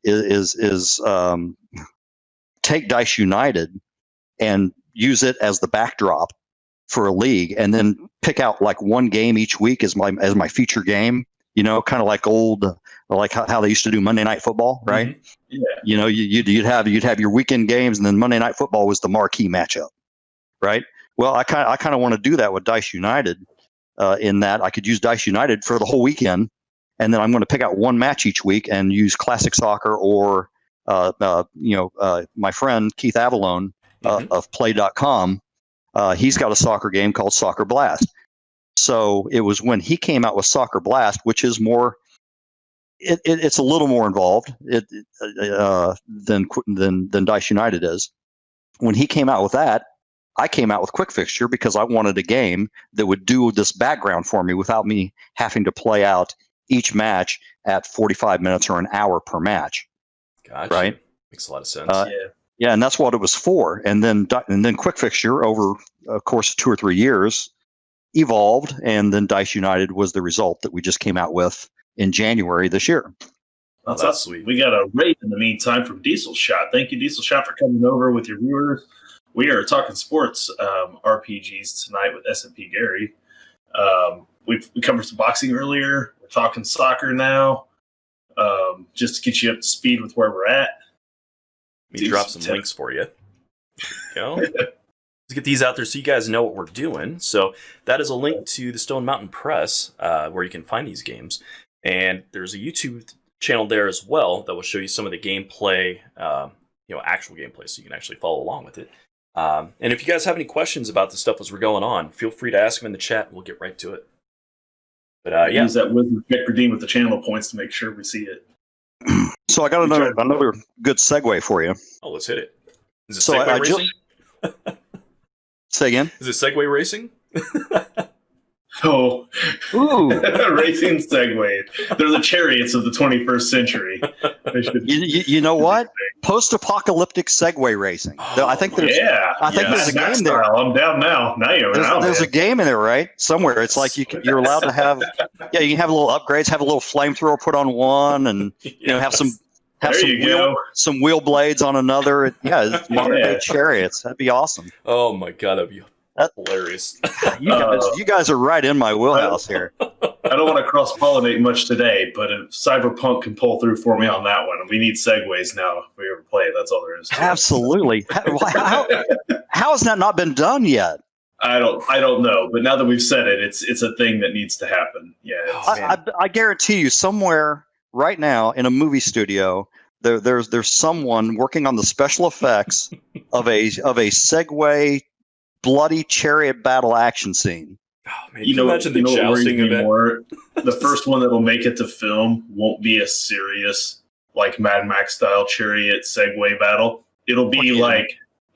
is take Dice United and use it as the backdrop for a league, and then pick out like one game each week as my feature game. You know, kind of like how they used to do Monday Night Football, right? Mm-hmm. Yeah. You know, you'd have your weekend games, and then Monday Night Football was the marquee matchup, right? Well, I kind of want to do that with Dice United, in that I could use Dice United for the whole weekend, and then I'm going to pick out one match each week and use Classic Soccer or my friend Keith Avalone of Play.com. He's got a soccer game called Soccer Blast. So it was when he came out with Soccer Blast, which is more, it's a little more involved than Dice United is. When he came out with that, I came out with Quick Fixture because I wanted a game that would do this background for me without me having to play out each match at 45 minutes or an hour per match. Gotcha. Right? Makes a lot of sense. Yeah, and that's what it was for. And then Quick Fixture over a course of 2 or 3 years evolved, and then Dice United was the result that we just came out with in January this year. That's awesome. Sweet. We got a rate in the meantime from Diesel Shot. Thank you, Diesel Shot, for coming over with your viewers. We are talking sports RPGs tonight with SMP Gary. We covered some boxing earlier. We're talking soccer now, just to get you up to speed with where we're at. Let me drop some links for you. Go. Let's get these out there so you guys know what we're doing. So that is a link to the Stone Mountain Press, where you can find these games. And there's a YouTube channel there as well that will show you some of the gameplay, actual gameplay, so you can actually follow along with it. And if you guys have any questions about the stuff as we're going on, feel free to ask them in the chat. We'll get right to it. But use that wisdom check redeem with the channel points to make sure we see it. So I got another good segue for you. Oh, let's hit it. Is it Segway racing? Say again? Is it Segway racing? Oh, Ooh. racing Segway. They're the chariots of the 21st century. They should- You know what? Post-apocalyptic Segway racing. I think there's yeah. I think there's a Mad Max game there. style. I'm down now. Now you're out. There's a game in there, right? Somewhere. It's like you're allowed to have, you can have little upgrades, have a little flamethrower put on one, and have some There you go. some wheel blades on another. Yeah, it's modern day chariots. That'd be awesome. Oh my god, that'd be hilarious. You guys are right in my wheelhouse here. I don't want to cross-pollinate much today, but if Cyberpunk can pull through for me on that one, we need segues now if we ever play it. That's all there is. Absolutely. How has that not been done yet? I don't know, but now that we've said it, it's a thing that needs to happen. Yeah, I guarantee you, somewhere right now in a movie studio, there's someone working on the special effects of a Segway bloody chariot battle action scene. Oh, man, can you imagine the jousting event? The first one that'll make it to film won't be a serious, like Mad Max style chariot Segway battle. It'll be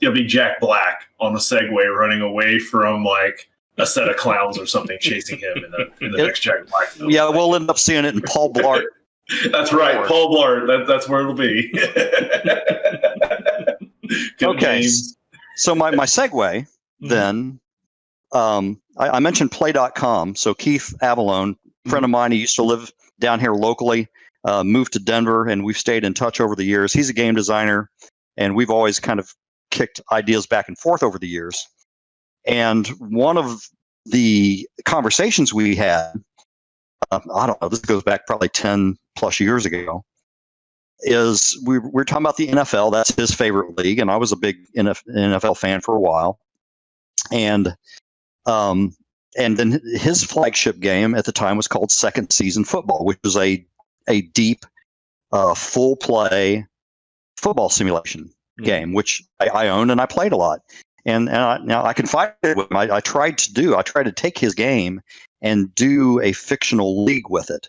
it'll be Jack Black on the Segway running away from like a set of clowns or something chasing him in the next Jack Black film. Yeah, we'll end up seeing it in Paul Blart. That's right, Paul Blart. That's where it'll be. Okay, so my segue then, I mentioned play.com. So Keith Avalone, friend of mine, he used to live down here locally, moved to Denver, and we've stayed in touch over the years. He's a game designer, and we've always kind of kicked ideas back and forth over the years. And one of the conversations we had, I don't know, this goes back probably 10 plus years ago, is we're talking about the NFL. That's his favorite league, and I was a big NFL fan for a while. And then his flagship game at the time was called Second Season Football, which was a deep, full play football simulation game, which I owned and I played a lot. And now I can fight it with him. I tried to take his game and do a fictional league with it,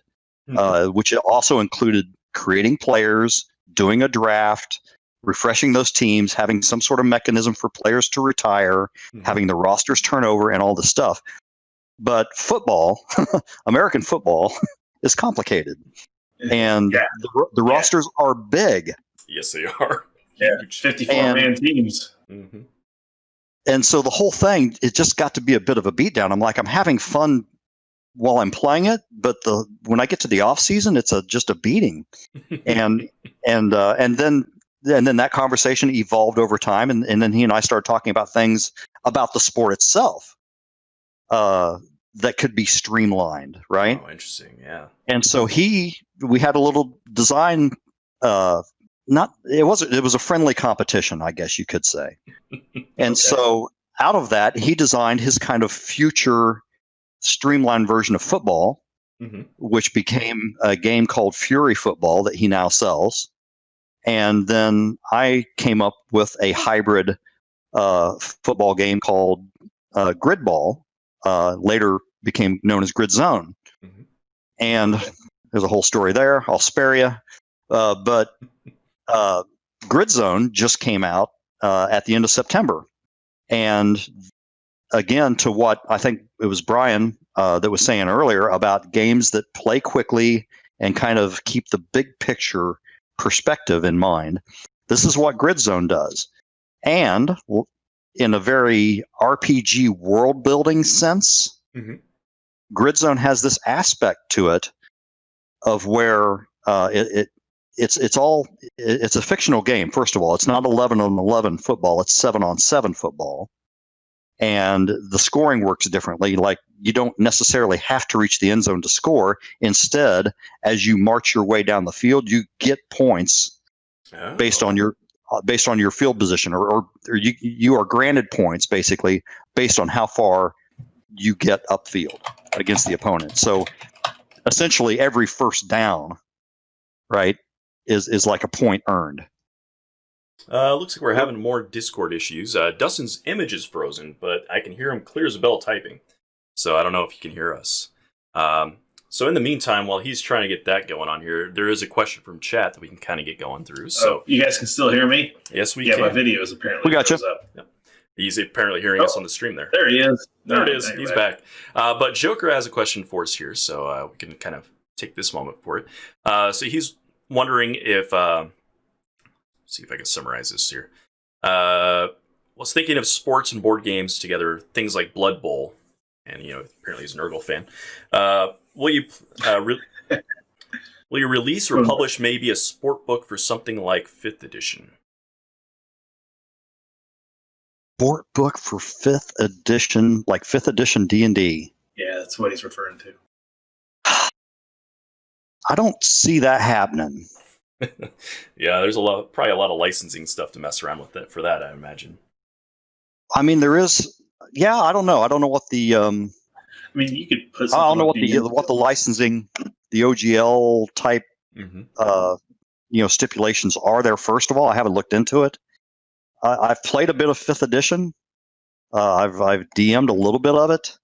which also included creating players, doing a draft, refreshing those teams, having some sort of mechanism for players to retire, having the rosters turn over, and all this stuff. But football, American football, is complicated, and the rosters are big. Yes, they are. Yeah, 54-man teams. Mm-hmm. And so the whole thing, it just got to be a bit of a beatdown. I'm having fun while I'm playing it, but when I get to the off season, it's just a beating. and then that conversation evolved over time, and then he and I started talking about things about the sport itself that could be streamlined, right? Oh, interesting, yeah. And so we had a little design. It was a friendly competition, I guess you could say. And so out of that, he designed his kind of future streamlined version of football, which became a game called Fury Football that he now sells. And then I came up with a hybrid football game called Grid Ball, later became known as Grid Zone. And there's a whole story there. I'll spare you. But Grid Zone just came out at the end of September. And again, to what I think it was Brian that was saying earlier about games that play quickly and kind of keep the big picture perspective in mind. This is what Grid Zone does. And in a very RPG world building sense, Grid Zone has this aspect to it of where it's a fictional game. First of all, it's not 11-on-11 football. It's 7-on-7 football. And the scoring works differently. Like, you don't necessarily have to reach the end zone to score. Instead, as you march your way down the field, you get points based on your field position, or you are granted points basically based on how far you get upfield against the opponent. So essentially, every first down, right, is like a point earned. Looks like we're having more Discord issues. Dustin's image is frozen, but I can hear him clear as a bell typing. So I don't know if you can hear us. So in the meantime, while he's trying to get that going on here, there is a question from chat that we can kind of get going through. So you guys can still hear me? Yes, we can. Yeah, my video is apparently we got you. up. Yep. He's apparently hearing us on the stream there. There he is. There it is. He's back. But Joker has a question for us here, so we can kind of take this moment for it. So he's wondering if... see if I can summarize this here. Was thinking of sports and board games together, things like Blood Bowl, and apparently he's an Urgle fan. Will you release or publish maybe a sport book for something like 5th edition? Sport book for 5th edition, like 5th edition D&D. Yeah, that's what he's referring to. I don't see that happening. Yeah, there's probably a lot of licensing stuff to mess around with for that, I imagine. I mean, there is. Yeah, I don't know. I don't know what the. I mean, you could put. I don't know what the licensing, the OGL type, stipulations are there. First of all, I haven't looked into it. I've played a bit of 5th edition. I've DM'd a little bit of it,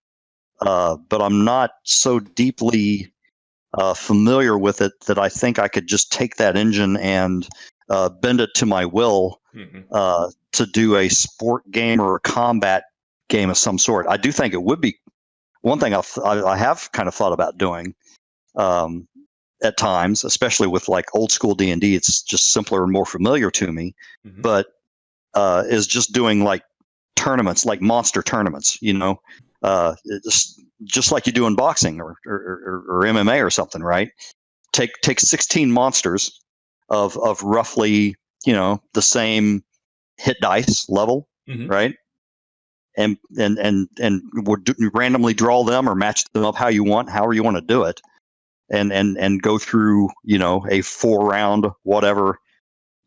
but I'm not so deeply familiar with it that I think I could just take that engine and bend it to my will to do a sport game or a combat game of some sort. I do think it would be one thing I have kind of thought about doing at times, especially with like old school D&D. It's just simpler and more familiar to me, but is just doing like tournaments, like monster tournaments, just like you do in boxing or MMA or something, right? Take 16 monsters of roughly, the same hit dice level, right? And would randomly draw them or match them up how you want, however you want to do it, and go through, a 4-round whatever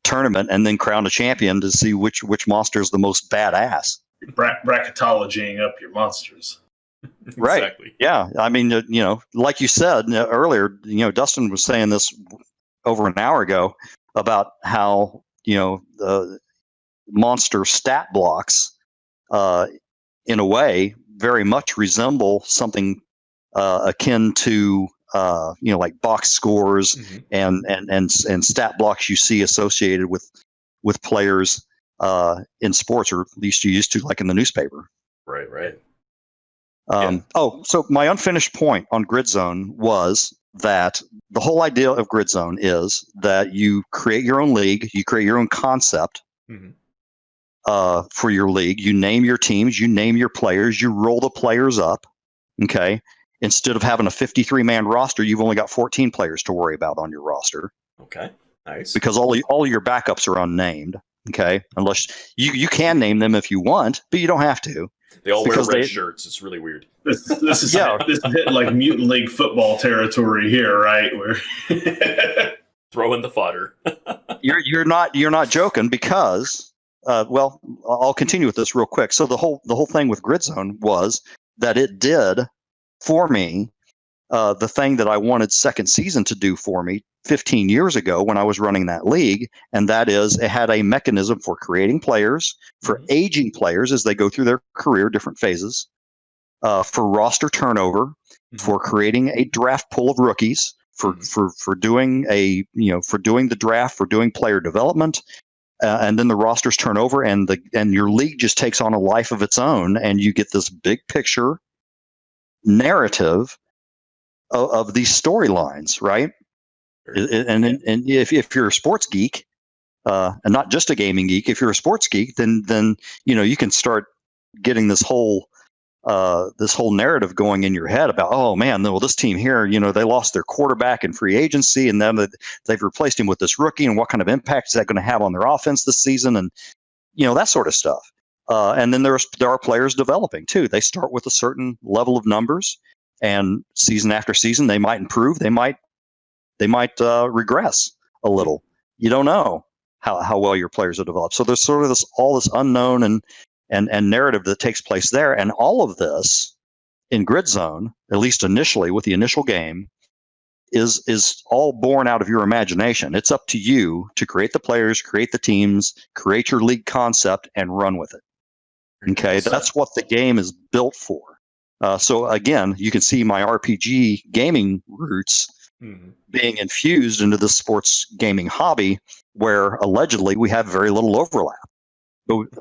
tournament, and then crown a champion to see which monster is the most badass. Bracketologying up your monsters. Right. Exactly. Yeah. I mean, like you said earlier, Dustin was saying this over an hour ago about how, the monster stat blocks, in a way, very much resemble something akin to, like box scores and stat blocks you see associated with players in sports, or at least you used to, like in the newspaper. Right. So my unfinished point on Grid Zone was that the whole idea of Grid Zone is that you create your own league, you create your own concept for your league. You name your teams, you name your players, you roll the players up. Okay. Instead of having a 53-man roster, you've only got 14 players to worry about on your roster. Okay. Nice. Because all your backups are unnamed. Okay. Unless you can name them if you want, but you don't have to. They all wear red shirts. It's really weird. This is hitting like Mutant League football territory here, right? Where throw in the fodder. You're not joking, because I'll continue with this real quick. So the whole thing with Grid Zone was that it did for me the thing that I wanted second season to do for me 15 years ago when I was running that league, and that is it had a mechanism for creating players, for aging players as they go through their career, different phases, for roster turnover, for creating a draft pool of rookies, for doing the draft, for doing player development, and then the rosters turn over, and your league just takes on a life of its own, and you get this big picture narrative of these storylines, right? And if you're a sports geek, and not just a gaming geek, if you're a sports geek, then you can start getting this whole narrative going in your head about, oh man, well, this team here, they lost their quarterback in free agency, and then they've replaced him with this rookie, and what kind of impact is that going to have on their offense this season, and that sort of stuff. And then there are players developing too. They start with a certain level of numbers, and season after season, they might improve, they might regress a little. You don't know how well your players are developed. So there's sort of all this unknown and narrative that takes place there. And all of this in Grid Zone, at least initially with the initial game, is all born out of your imagination. It's up to you to create the players, create the teams, create your league concept, and run with it. Okay, that's what the game is built for. So again, you can see my RPG gaming roots being infused into the sports gaming hobby, where allegedly we have very little overlap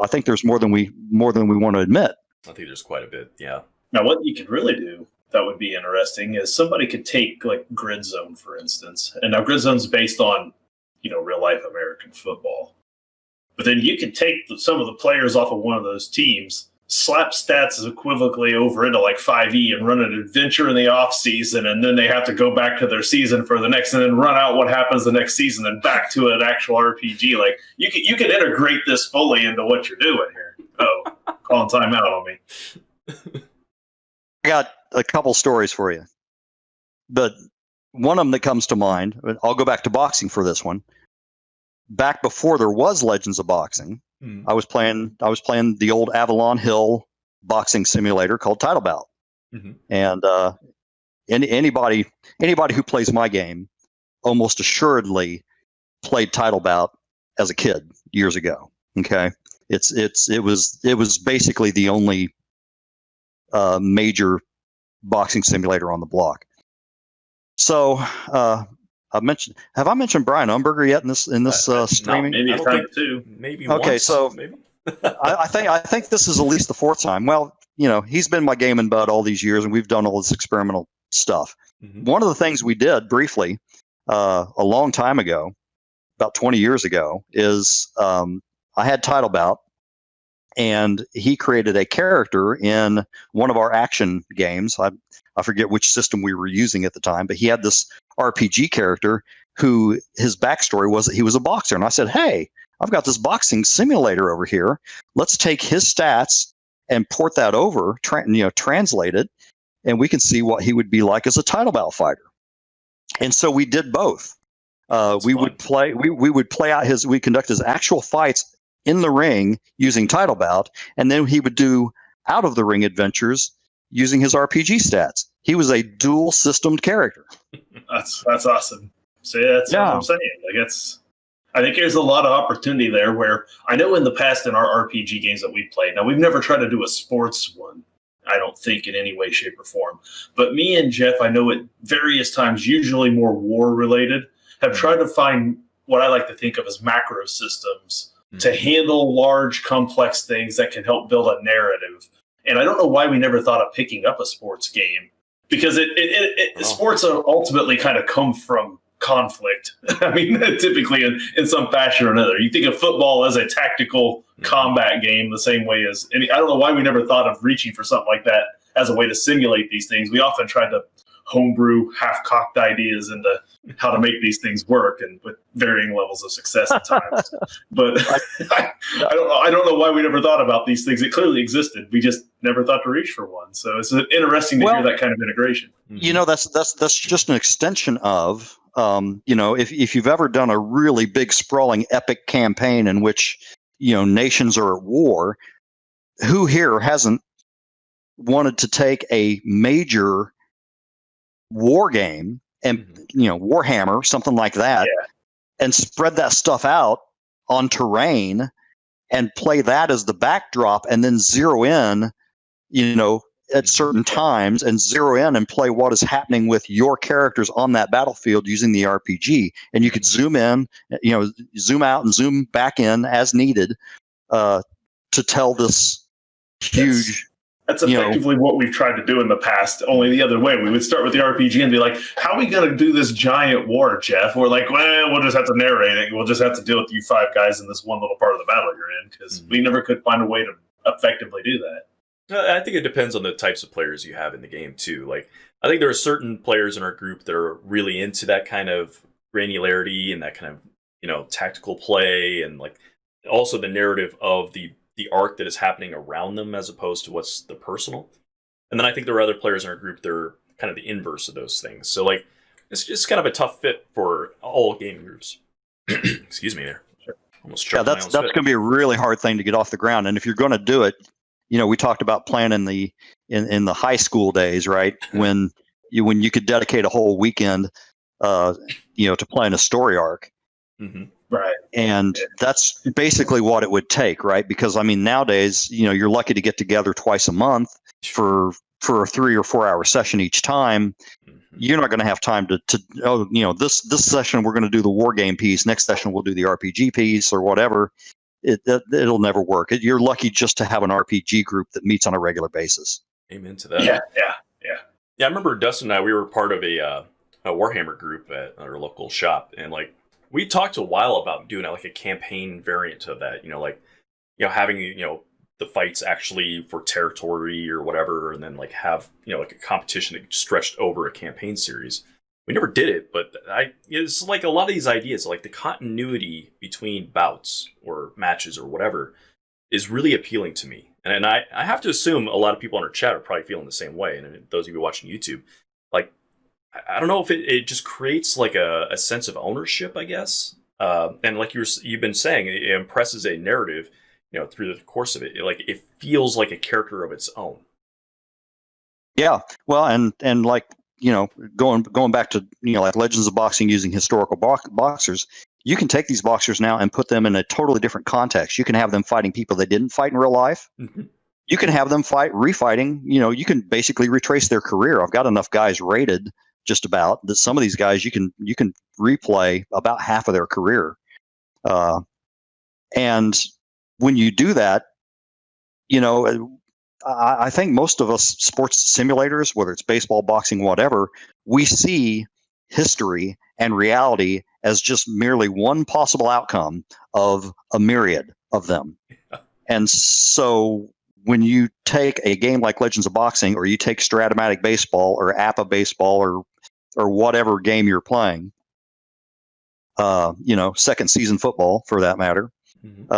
I think there's more than we want to admit. I think there's quite a bit. Yeah. Now, what you could really do that would be interesting is somebody could take like Grid Zone, for instance, and now Grid Zone's based on real life American football, but then you could take some of the players off of one of those teams, slap stats equivocally over into like 5e and run an adventure in the off season, and then they have to go back to their season for the next, and then run out what happens the next season and back to an actual RPG. Like you could integrate this fully into what you're doing here. Oh, calling time out on me. I got a couple stories for you, but one of them that comes to mind, I'll go back to boxing for this one. Back before there was Legends of Boxing, I was playing the old Avalon Hill boxing simulator called Title Bout. And anybody who plays my game almost assuredly played Title Bout as a kid years ago. Okay, it was basically the only major boxing simulator on the block. So have I mentioned Brian Umberger yet in this streaming? No, maybe Frank too. Maybe okay, once, so maybe. I think this is at least the fourth time. Well, he's been my gaming bud all these years, and we've done all this experimental stuff. One of the things we did briefly a long time ago, about 20 years ago, is I had Title Bout, and he created a character in one of our action games. I forget which system we were using at the time, but he had this RPG character who his backstory was that he was a boxer. And I said, hey, I've got this boxing simulator over here. Let's take his stats and port that over, translate it, and we can see what he would be like as a Title Bout fighter. And so we did both. We would conduct his actual fights in the ring using Title Bout, and then he would do out of the ring adventures using his RPG stats. He was a dual systemed character. That's awesome. So that's what I'm saying. Like I think there's a lot of opportunity there where I know in the past in our RPG games that we've played, now we've never tried to do a sports one, I don't think in any way, shape, or form. But me and Jeff, I know at various times, usually more war related, have tried to find what I like to think of as macro systems to handle large, complex things that can help build a narrative. And I don't know why we never thought of picking up a sports game, because sports ultimately kind of come from conflict. I mean, typically in some fashion or another. You think of football as a tactical combat game the same way as I don't know why we never thought of reaching for something like that as a way to simulate these things. We often tried to homebrew half-cocked ideas into how to make these things work, and with varying levels of success at times. But I don't know why we never thought about these things. It clearly existed. We just never thought to reach for one. So it's interesting to hear that kind of integration. That's just an extension of if you've ever done a really big, sprawling, epic campaign in which nations are at war, who here hasn't wanted to take a major war game and Warhammer, something like that, and spread that stuff out on terrain and play that as the backdrop, and then zero in at certain times and zero in and play what is happening with your characters on that battlefield using the RPG. And you could zoom in, zoom out and zoom back in as needed to tell this huge. That's effectively what we've tried to do in the past, only the other way. We would start with the RPG and be like, how are we going to do this giant war, Jeff? We're like, well, we'll just have to narrate it. We'll just have to deal with you five guys in this one little part of the battle you're in, because we never could find a way to effectively do that. I think it depends on the types of players you have in the game, too. Like, I think there are certain players in our group that are really into that kind of granularity and that kind of, tactical play, and like also the narrative of the arc that is happening around them as opposed to what's the personal. And then I think there are other players in our group that are kind of the inverse of those things. So like, it's just kind of a tough fit for all gaming groups. Excuse me there. Almost that's going to be a really hard thing to get off the ground. And if you're going to do it, we talked about playing in the high school days, right? when you could dedicate a whole weekend, to playing a story arc. Mm-hmm. Right. And that's basically what it would take, right? Because nowadays, you're lucky to get together twice a month for a 3 or 4 hour session each time. Mm-hmm. You're not going to have time to this session we're going to do the war game piece, next session we'll do the RPG piece or whatever. it'll never work. You're lucky just to have an RPG group that meets on a regular basis. Amen to that. Yeah. I remember Dustin and I, we were part of a Warhammer group at our local shop, and like we talked a while about doing like a campaign variant of that. Having the fights actually for territory or whatever, and then like have like a competition that stretched over a campaign series. We never did it, but it's like a lot of these ideas, like the continuity between bouts or matches or whatever, is really appealing to me. And I have to assume a lot of people in our chat are probably feeling the same way. And those of you watching YouTube, like, I don't know if it just creates like a sense of ownership, I guess. And like you've been saying, it impresses a narrative, through the course of it. It feels like a character of its own. Yeah. Well, and like, going back to, like Legends of Boxing using historical boxers, you can take these boxers now and put them in a totally different context. You can have them fighting people they didn't fight in real life. Mm-hmm. You can have them refighting. You can basically retrace their career. I've got enough guys rated just about that some of these guys you can replay about half of their career. And when you do that, I think most of us sports simulators, whether it's baseball, boxing, whatever, we see history and reality as just merely one possible outcome of a myriad of them. And so when you take a game like Legends of Boxing, or you take Stratomatic Baseball or APA Baseball or whatever game you're playing, second season football for that matter,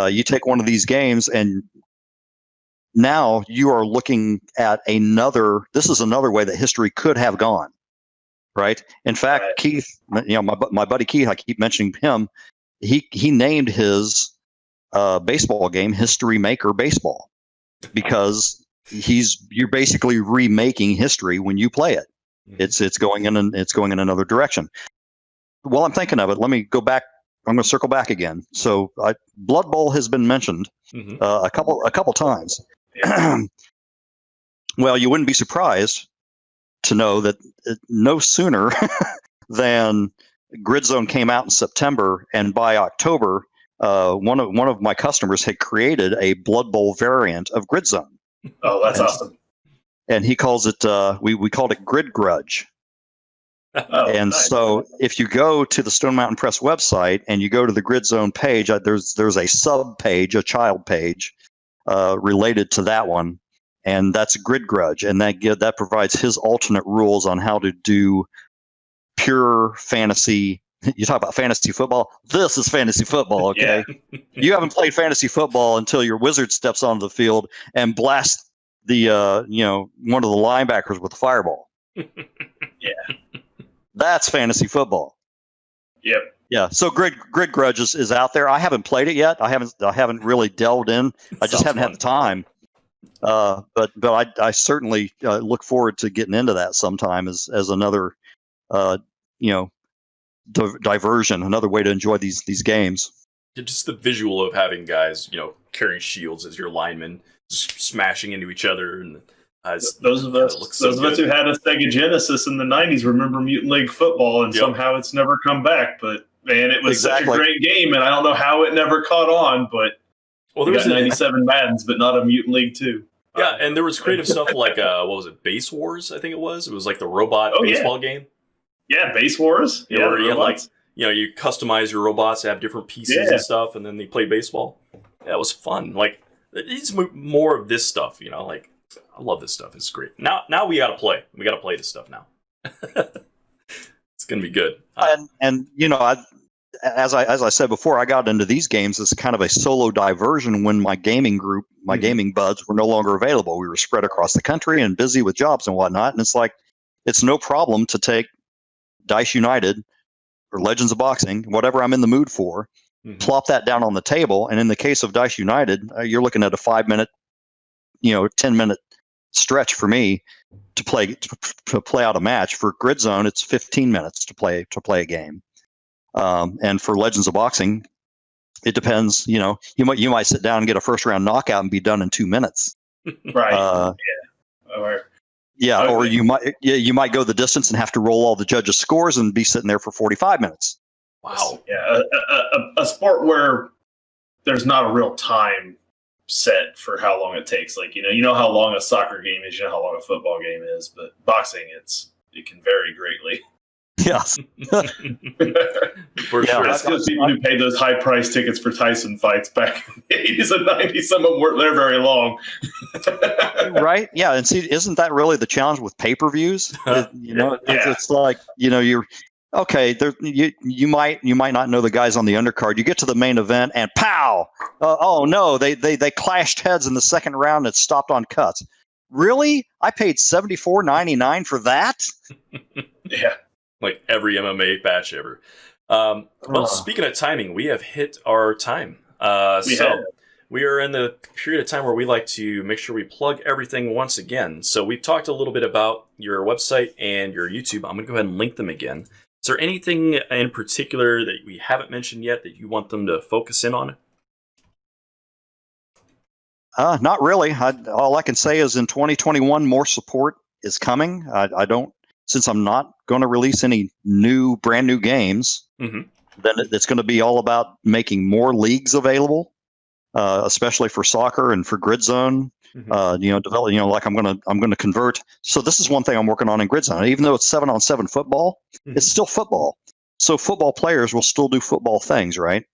you take one of these games and now you are looking at this is another way that history could have gone. Right. In fact, right. Keith, my buddy Keith, I keep mentioning him. He named his baseball game History Maker Baseball, because you're basically remaking history when you play it. It's going in another direction. While I'm thinking of it, let me go back. I'm going to circle back again. So Blood Bowl has been mentioned a couple times. Well, you wouldn't be surprised to know that no sooner than Grid Zone came out in September, and by October, one of my customers had created a Blood Bowl variant of Grid Zone. Oh, that's awesome! And he calls it we called it Grid Grudge. Oh, and nice. So if you go to the Stone Mountain Press website and you go to the Grid Zone page, there's a sub page, a child page related to that one. And that's Grid Grudge, and that provides his alternate rules on how to do pure fantasy. You talk about fantasy football. This is fantasy football, okay? Yeah. You haven't played fantasy football until your wizard steps onto the field and blasts the one of the linebackers with a fireball. Yeah, that's fantasy football. Yep. Yeah. So Grid Grudge is out there. I haven't played it yet. I haven't really delved in. I just haven't had the time. But I certainly look forward to getting into that sometime as another diversion, another way to enjoy these games. Just the visual of having guys carrying shields as your linemen, just smashing into each other, and those of us who had a Sega Genesis in the '90s remember Mutant League Football, and somehow it's never come back. But man, it was such a great game, and I don't know how it never caught on, but. Well, there was 97 Maddens, but not a Mutant League 2. Yeah, and there was creative stuff like, what was it, Base Wars, I think it was? It was like the robot baseball game. Yeah, Base Wars. Yeah, where you customize your robots to have different pieces and stuff, and then they play baseball. Yeah, it was fun. Like, it needs more of this stuff, I love this stuff. It's great. Now we got to play. We got to play this stuff now. It's going to be good. As I said before, I got into these games as kind of a solo diversion when my gaming group, my gaming buds were no longer available. We were spread across the country and busy with jobs and whatnot. And it's like, it's no problem to take Dice United or Legends of Boxing, whatever I'm in the mood for, plop that down on the table. And in the case of Dice United, you're looking at a 5-minute, 10-minute stretch for me to play out a match. For Grid Zone, it's 15 minutes to play a game. And for Legends of Boxing, it depends. You might sit down and get a first round knockout and be done in 2 minutes. Right. Or you might go the distance and have to roll all the judges' scores and be sitting there for 45 minutes. Wow. Yeah, a sport where there's not a real time set for how long it takes. Like, you know how long a soccer game is, you know how long a football game is, but boxing, it can vary greatly. Yes. For sure. That's because people who paid those high price tickets for Tyson fights back in the 80s and 90s, some of them weren't there very long. Right? Yeah, and see, isn't that really the challenge with pay-per-views? It's like, you're okay. There, you might not know the guys on the undercard. You get to the main event, and pow! Oh no, they clashed heads in the second round and stopped on cuts. Really? I paid $74.99 for that? Yeah. Like every MMA match ever. Speaking of timing, we have hit our time. We are in the period of time where we like to make sure we plug everything once again. So we've talked a little bit about your website and your YouTube. I'm going to go ahead and link them again. Is there anything in particular that we haven't mentioned yet that you want them to focus in on? Not really. All I can say is in 2021, more support is coming. Since I'm not going to release any brand new games, then it's going to be all about making more leagues available, especially for soccer and for Grid Zone. Develop. Like I'm going to convert. So this is one thing I'm working on in Grid Zone. Even though it's 7-on-7 football, it's still football. So football players will still do football things, right?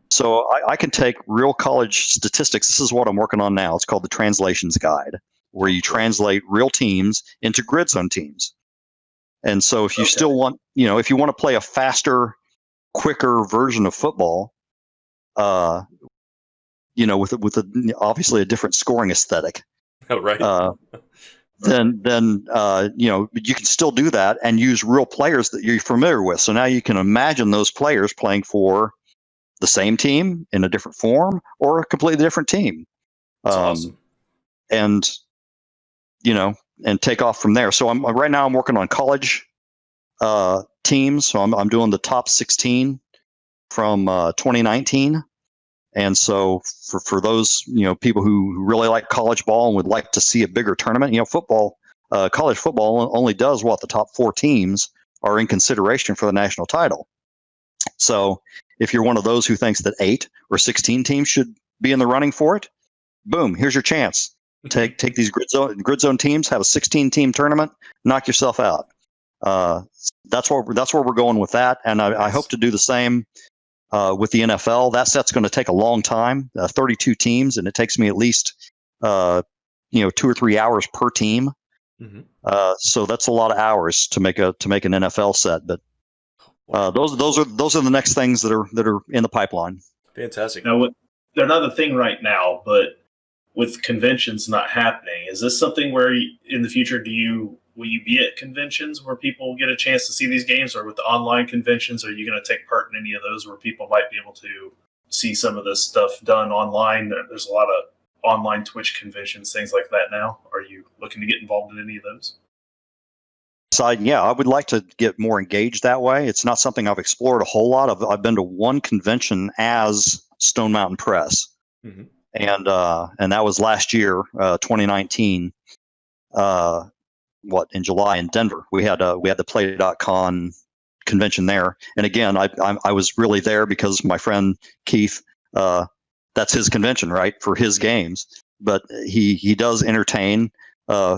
So I can take real college statistics. This is what I'm working on now. It's called the Translations Guide, where you translate real teams into Grid Zone teams. And so if you still want, if you want to play a faster, quicker version of football, with obviously a different scoring aesthetic. Oh, right. Then you can still do that and use real players that you're familiar with. So now you can imagine those players playing for the same team in a different form or a completely different team. That's awesome. And take off from there. So right now I'm working on college teams. So I'm doing the top 16 from 2019. And so for those people who really like college ball and would like to see a bigger tournament, college football only does the top 4 teams are in consideration for the national title. So if you're one of those who thinks that 8 or 16 teams should be in the running for it, boom, here's your chance. Take these grid zone teams, have a 16-team tournament, knock yourself out. That's where we're going with that, and I hope to do the same with the NFL. That set's going to take a long time, 32 teams, and it takes me at least 2 or 3 hours per team. So that's a lot of hours to make an NFL set. But those are the next things that are in the pipeline. Fantastic. Now, they're not a thing right now, but with conventions not happening, is this something where in the future will you be at conventions where people get a chance to see these games, or with the online conventions, are you going to take part in any of those where people might be able to see some of this stuff done online? There's a lot of online Twitch conventions, things like that now. Are you looking to get involved in any of those? I would like to get more engaged that way. It's not something I've explored a whole lot. I've been to one convention as Stone Mountain Press. And that was last year, 2019. In July in Denver. We had the Play.con convention there, and again, I was really there because my friend Keith, that's his convention, right, for his games. But he does entertain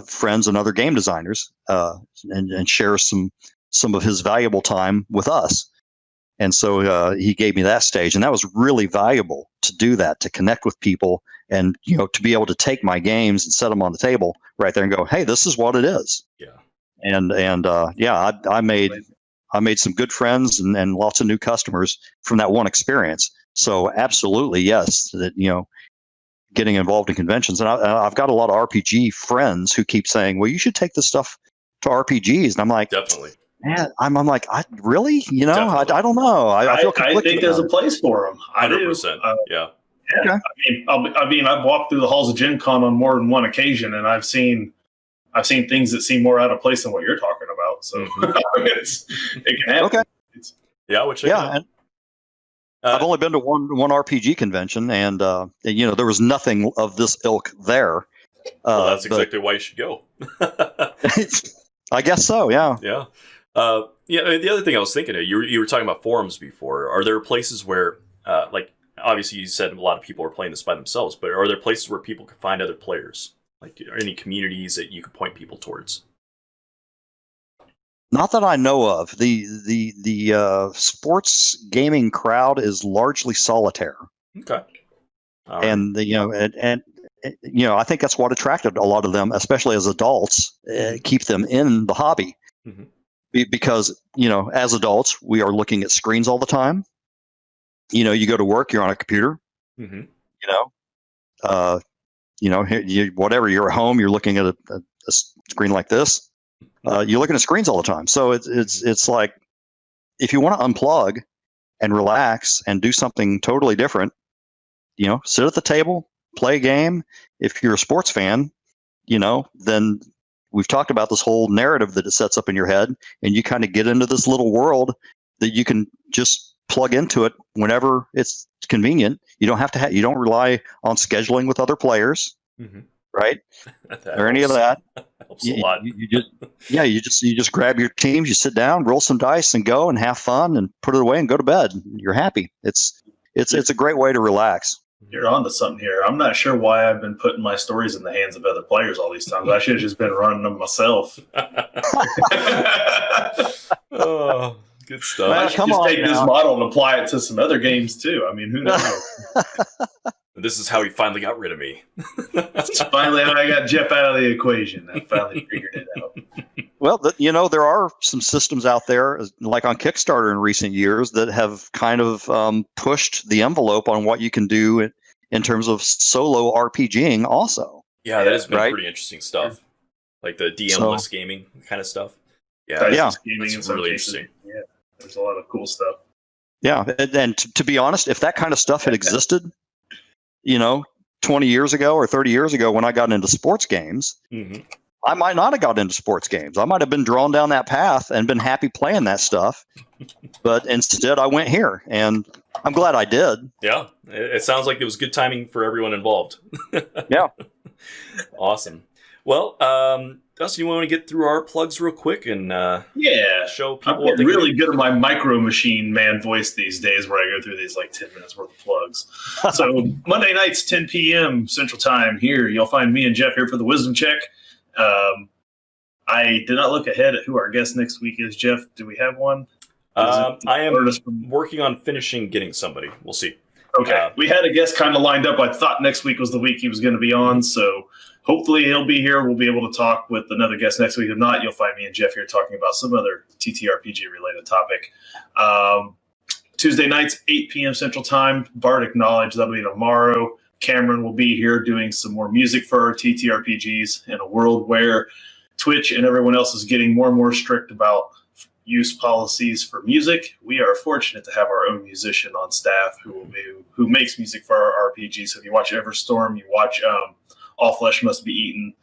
friends and other game designers, and shares some of his valuable time with us. And so he gave me that stage, and that was really valuable to do that, to connect with people, and to be able to take my games and set them on the table right there and go, hey, this is what it is. Yeah. And I made some good friends and lots of new customers from that one experience. So absolutely, yes, that getting involved in conventions, and I've got a lot of RPG friends who keep saying, well, you should take this stuff to RPGs, and I'm like, definitely. Man, I'm like, I really, I don't know. I feel conflicted. I think there's a place for them. 100%. Yeah. Okay. I mean, I've walked through the halls of Gen Con on more than one occasion, and I've seen things that seem more out of place than what you're talking about. So it can happen. Okay. Yeah, which and I've only been to one RPG convention, and there was nothing of this ilk there. Well, that's exactly why you should go. I guess so. Yeah. Yeah. The other thing I was thinking of, you were talking about forums before. Are there places where, obviously you said a lot of people are playing this by themselves, but are there places where people can find other players? Like, are any communities that you could point people towards? Not that I know of. The sports gaming crowd is largely solitaire, Okay. All right. and and I think that's what attracted a lot of them, especially as adults, keep them in the hobby. Mhm. Because as adults we are looking at screens all the time. You go to work, you're on a computer. Mhm. Whatever, you're at home, you're looking at a screen like this. You're looking at screens all the time. So it's like, if you want to unplug and relax and do something totally different, sit at the table, play a game. If you're a sports fan, then we've talked about this whole narrative that it sets up in your head, and you kind of get into this little world that you can just plug into it whenever it's convenient. You don't have to you don't rely on scheduling with other players, right? Or any of that. Helps a lot. You just grab your teams, you sit down, roll some dice, and go and have fun, and put it away and go to bed. You're happy. It's a great way to relax. You're onto something here. I'm not sure why I've been putting my stories in the hands of other players all these times. I should have just been running them myself. Oh, good stuff. I should just take this model and apply it to some other games too. I mean, who knows? This is how he finally got rid of me. It's finally how I got Jeff out of the equation. I finally figured it out. Well, there are some systems out there, like on Kickstarter in recent years, that have kind of pushed the envelope on what you can do in terms of solo RPGing also. Yeah, that has been right? pretty interesting stuff. Like the DM-less gaming kind of stuff. Yeah, Gaming that's really interesting. Yeah, there's a lot of cool stuff. Yeah, and to be honest, if that kind of stuff had existed, 20 years ago or 30 years ago when I got into sports games, I might not have got into sports games. I might have been drawn down that path and been happy playing that stuff. But instead, I went here, and I'm glad I did. Yeah, it sounds like it was good timing for everyone involved. Yeah. Awesome. Well, Dustin, you want to get through our plugs real quick and show people I'm what they really can good at my micro machine man voice these days, where I go through these like 10 minutes worth of plugs. So Monday nights, 10 p.m. Central Time here, you'll find me and Jeff here for the Wisdom Check. I did not look ahead at who our guest next week is. Jeff, do we have one? I am working on finishing getting somebody. We'll see. Okay. We had a guest kind of lined up. I thought next week was the week he was going to be on, so hopefully he'll be here. We'll be able to talk with another guest next week. If not, you'll find me and Jeff here talking about some other TTRPG-related topic. Tuesday nights, 8 p.m. Central Time, Bardic Knowledge. That'll be tomorrow. Cameron will be here doing some more music for our TTRPGs in a world where Twitch and everyone else is getting more and more strict about use policies for music. We are fortunate to have our own musician on staff who makes music for our RPG. So if you watch Everstorm, you watch All Flesh Must Be Eaten,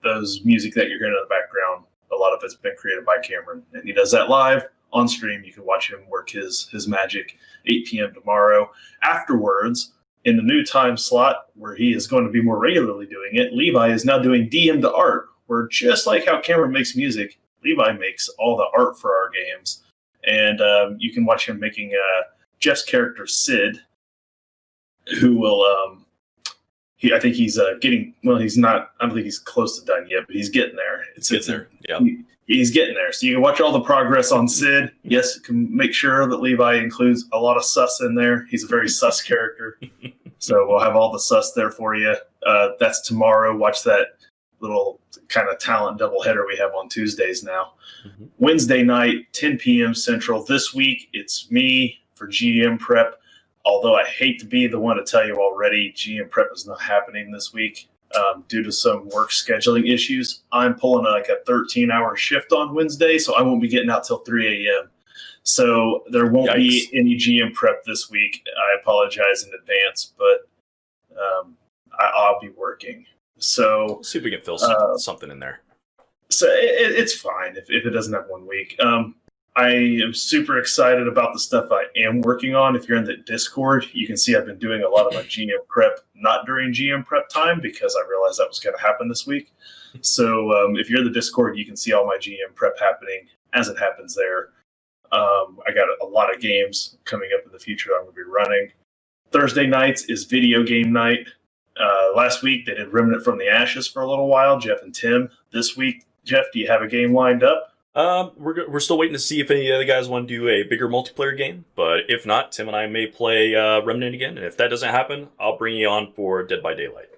those music that you're hearing in the background, a lot of it's been created by Cameron, and he does that live on stream. You can watch him work his magic 8 p.m. tomorrow. Afterwards, in the new time slot where he is going to be more regularly doing it, Levi is now doing DM to art, where just like how Cameron makes music, Levi makes all the art for our games. And you can watch him making Jeff's character Sid, who will I think he's getting, well, he's not, I don't think he's close to done yet, but he's getting there. He's getting there. So you can watch all the progress on Sid. Yes, you can make sure that Levi includes a lot of sus in there. He's a very sus character. So we'll have all the sus there for you. That's tomorrow. Watch that little kind of talent doubleheader we have on Tuesdays now. Wednesday night, 10 p.m. Central. This week, it's me for GM Prep. Although I hate to be the one to tell you already, GM Prep is not happening this week due to some work scheduling issues. I'm pulling like a 13-hour shift on Wednesday, so I won't be getting out till 3 a.m. So there won't be any GM Prep this week. I apologize in advance, but I'll be working. So we'll see if we can fill something in there. So it's fine if it doesn't have 1 week. I am super excited about the stuff I am working on. If you're in the Discord, you can see I've been doing a lot of my GM prep, not during GM prep time, because I realized that was going to happen this week. So if you're in the Discord, you can see all my GM prep happening as it happens there. I got a lot of games coming up in the future I'm going to be running. Thursday nights is video game night. Last week they did Remnant from the Ashes for a little while, Jeff and Tim. This week, Jeff, do you have a game lined up? We're still waiting to see if any of the guys want to do a bigger multiplayer game, but if not, Tim and I may play Remnant again, and if that doesn't happen, I'll bring you on for Dead by Daylight.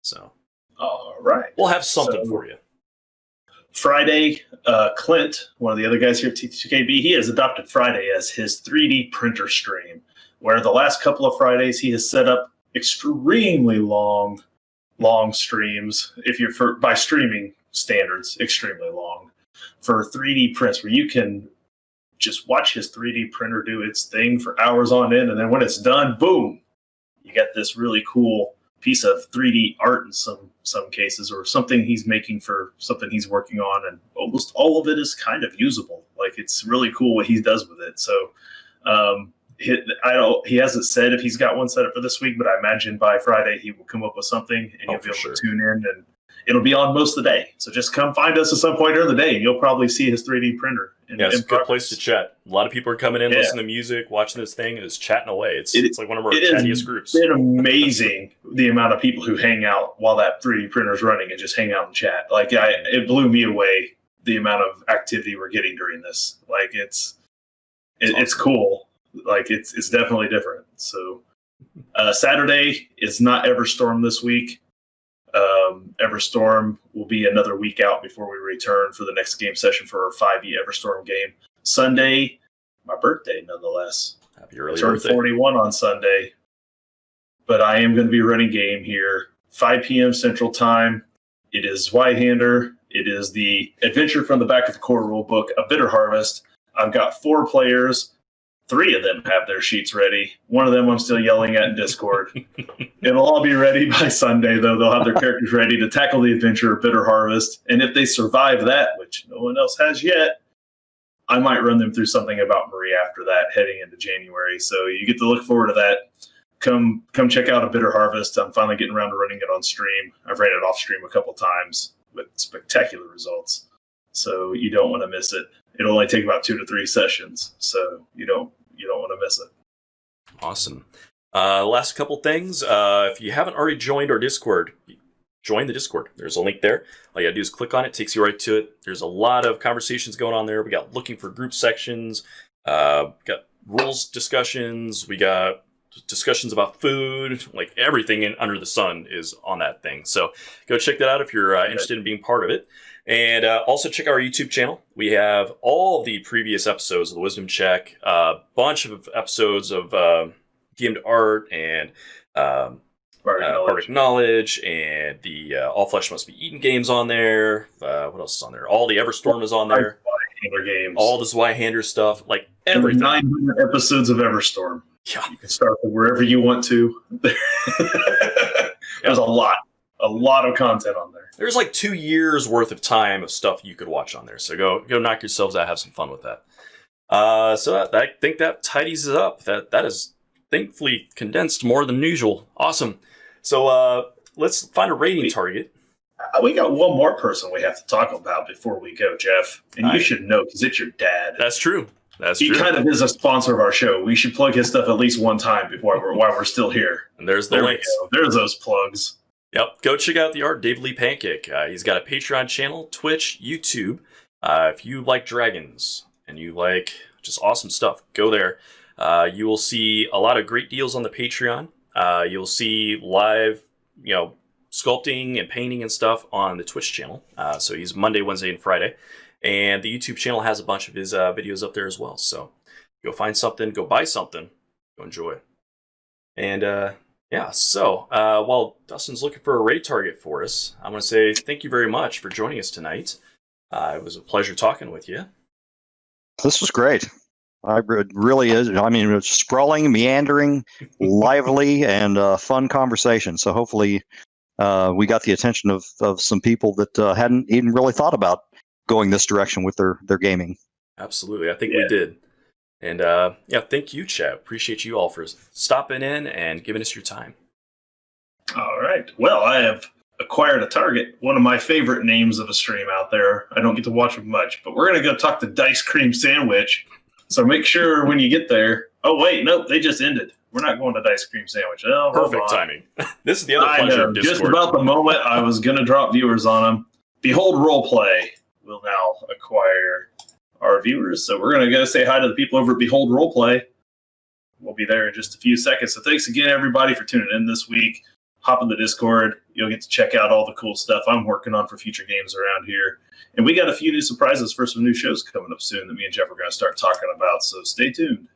So, all right, we'll have something for you. Friday, Clint, one of the other guys here at T2KB, he has adopted Friday as his 3D printer stream, where the last couple of Fridays he has set up extremely long streams, if you're by streaming standards, extremely long, for 3D prints, where you can just watch his 3D printer do its thing for hours on end, and then when it's done, boom, you get this really cool piece of 3D art in some cases, or something he's making for something he's working on, and almost all of it is kind of usable. Like, it's really cool what he does with it. So he hasn't said if he's got one set up for this week, but I imagine by Friday he will come up with something, and you'll be able to tune in, and it'll be on most of the day. So just come find us at some point during the day, and you'll probably see his 3D printer. It's a good place to chat. A lot of people are coming in, listening to music, watching this thing, and just chatting away. It's like one of our chattiest groups. It's amazing the amount of people who hang out while that 3D printer is running and just hang out and chat. Like, it blew me away, the amount of activity we're getting during this. Like, it's cool. Like, it's definitely different. So Saturday is not Everstorm this week. Everstorm will be another week out before we return for the next game session for our 5e Everstorm game. Sunday, my birthday, nonetheless. Happy early birthday. I turned 41 on Sunday, but I am going to be running game here, 5 p.m. Central Time. It is Zweihander. It is the adventure from the back of the core rulebook, A Bitter Harvest. I've got 4 players. 3 of them have their sheets ready. One of them I'm still yelling at in Discord. It'll all be ready by Sunday, though. They'll have their characters ready to tackle the adventure of Bitter Harvest. And if they survive that, which no one else has yet, I might run them through something about Marie after that, heading into January. So you get to look forward to that. Come check out A Bitter Harvest. I'm finally getting around to running it on stream. I've ran it off stream a couple times with spectacular results. So you don't want to miss it. It'll only take about 2 to 3 sessions, so you don't want to miss it. Awesome. Last couple things. If you haven't already joined our Discord, join the Discord. There's a link there. All you gotta do is click on it. Takes you right to it. There's a lot of conversations going on there. We got looking for group sections. Got rules discussions. We got discussions about food. Like, everything under the sun is on that thing. So go check that out if you're interested in being part of it. And also check out our YouTube channel. We have all of the previous episodes of the Wisdom Check, a bunch of episodes of DM'd Art and Bardic Knowledge, and the All Flesh Must Be Eaten games on there. What else is on there? All the Everstorm is on there. Games. All the Zweihander stuff, like everything. 900 episodes of Everstorm. Yeah. You can start from wherever you want to. There's a lot of content on there. There's like 2 years worth of time of stuff you could watch on there. So go knock yourselves out, have some fun with that. So I think that tidies it up. That is thankfully condensed more than usual. Awesome. So let's find a rating target. We got one more person we have to talk about before we go, Jeff. And you should know, because it's your dad. That's true. He kind of is a sponsor of our show. We should plug his stuff at least one time while we're still here. And there's the links. There's those plugs. Yep. Go check out the art, David Lee Pancake. He's got a Patreon channel, Twitch, YouTube. If you like dragons and you like just awesome stuff, go there. You will see a lot of great deals on the Patreon. You'll see live, sculpting and painting and stuff on the Twitch channel. So he's Monday, Wednesday, and Friday. And the YouTube channel has a bunch of his videos up there as well. So go find something, go buy something, go enjoy it. And so while Dustin's looking for a raid target for us, I want to say thank you very much for joining us tonight. It was a pleasure talking with you. This was great. It really is. I mean, it's sprawling, meandering, lively, and fun conversation. So hopefully we got the attention of some people that hadn't even really thought about going this direction with their gaming. Absolutely. I think we did. And thank you, chat. Appreciate you all for stopping in and giving us your time. All right. Well, I have acquired a target, one of my favorite names of a stream out there. I don't get to watch them much, but we're going to go talk to Dice Cream Sandwich. So make sure when you get there. Oh, wait, nope, they just ended. We're not going to Dice Cream Sandwich. Oh, Perfect timing. This is the other I pleasure know. of Discord. Just about the moment I was going to drop viewers on them. Behold Roleplay will now acquire our viewers. So we're going to go say hi to the people over at Behold Roleplay. We'll be there in just a few seconds. So thanks again, everybody, for tuning in this week. Hop in the Discord. You'll get to check out all the cool stuff I'm working on for future games around here. And we got a few new surprises for some new shows coming up soon that me and Jeff are going to start talking about. So stay tuned.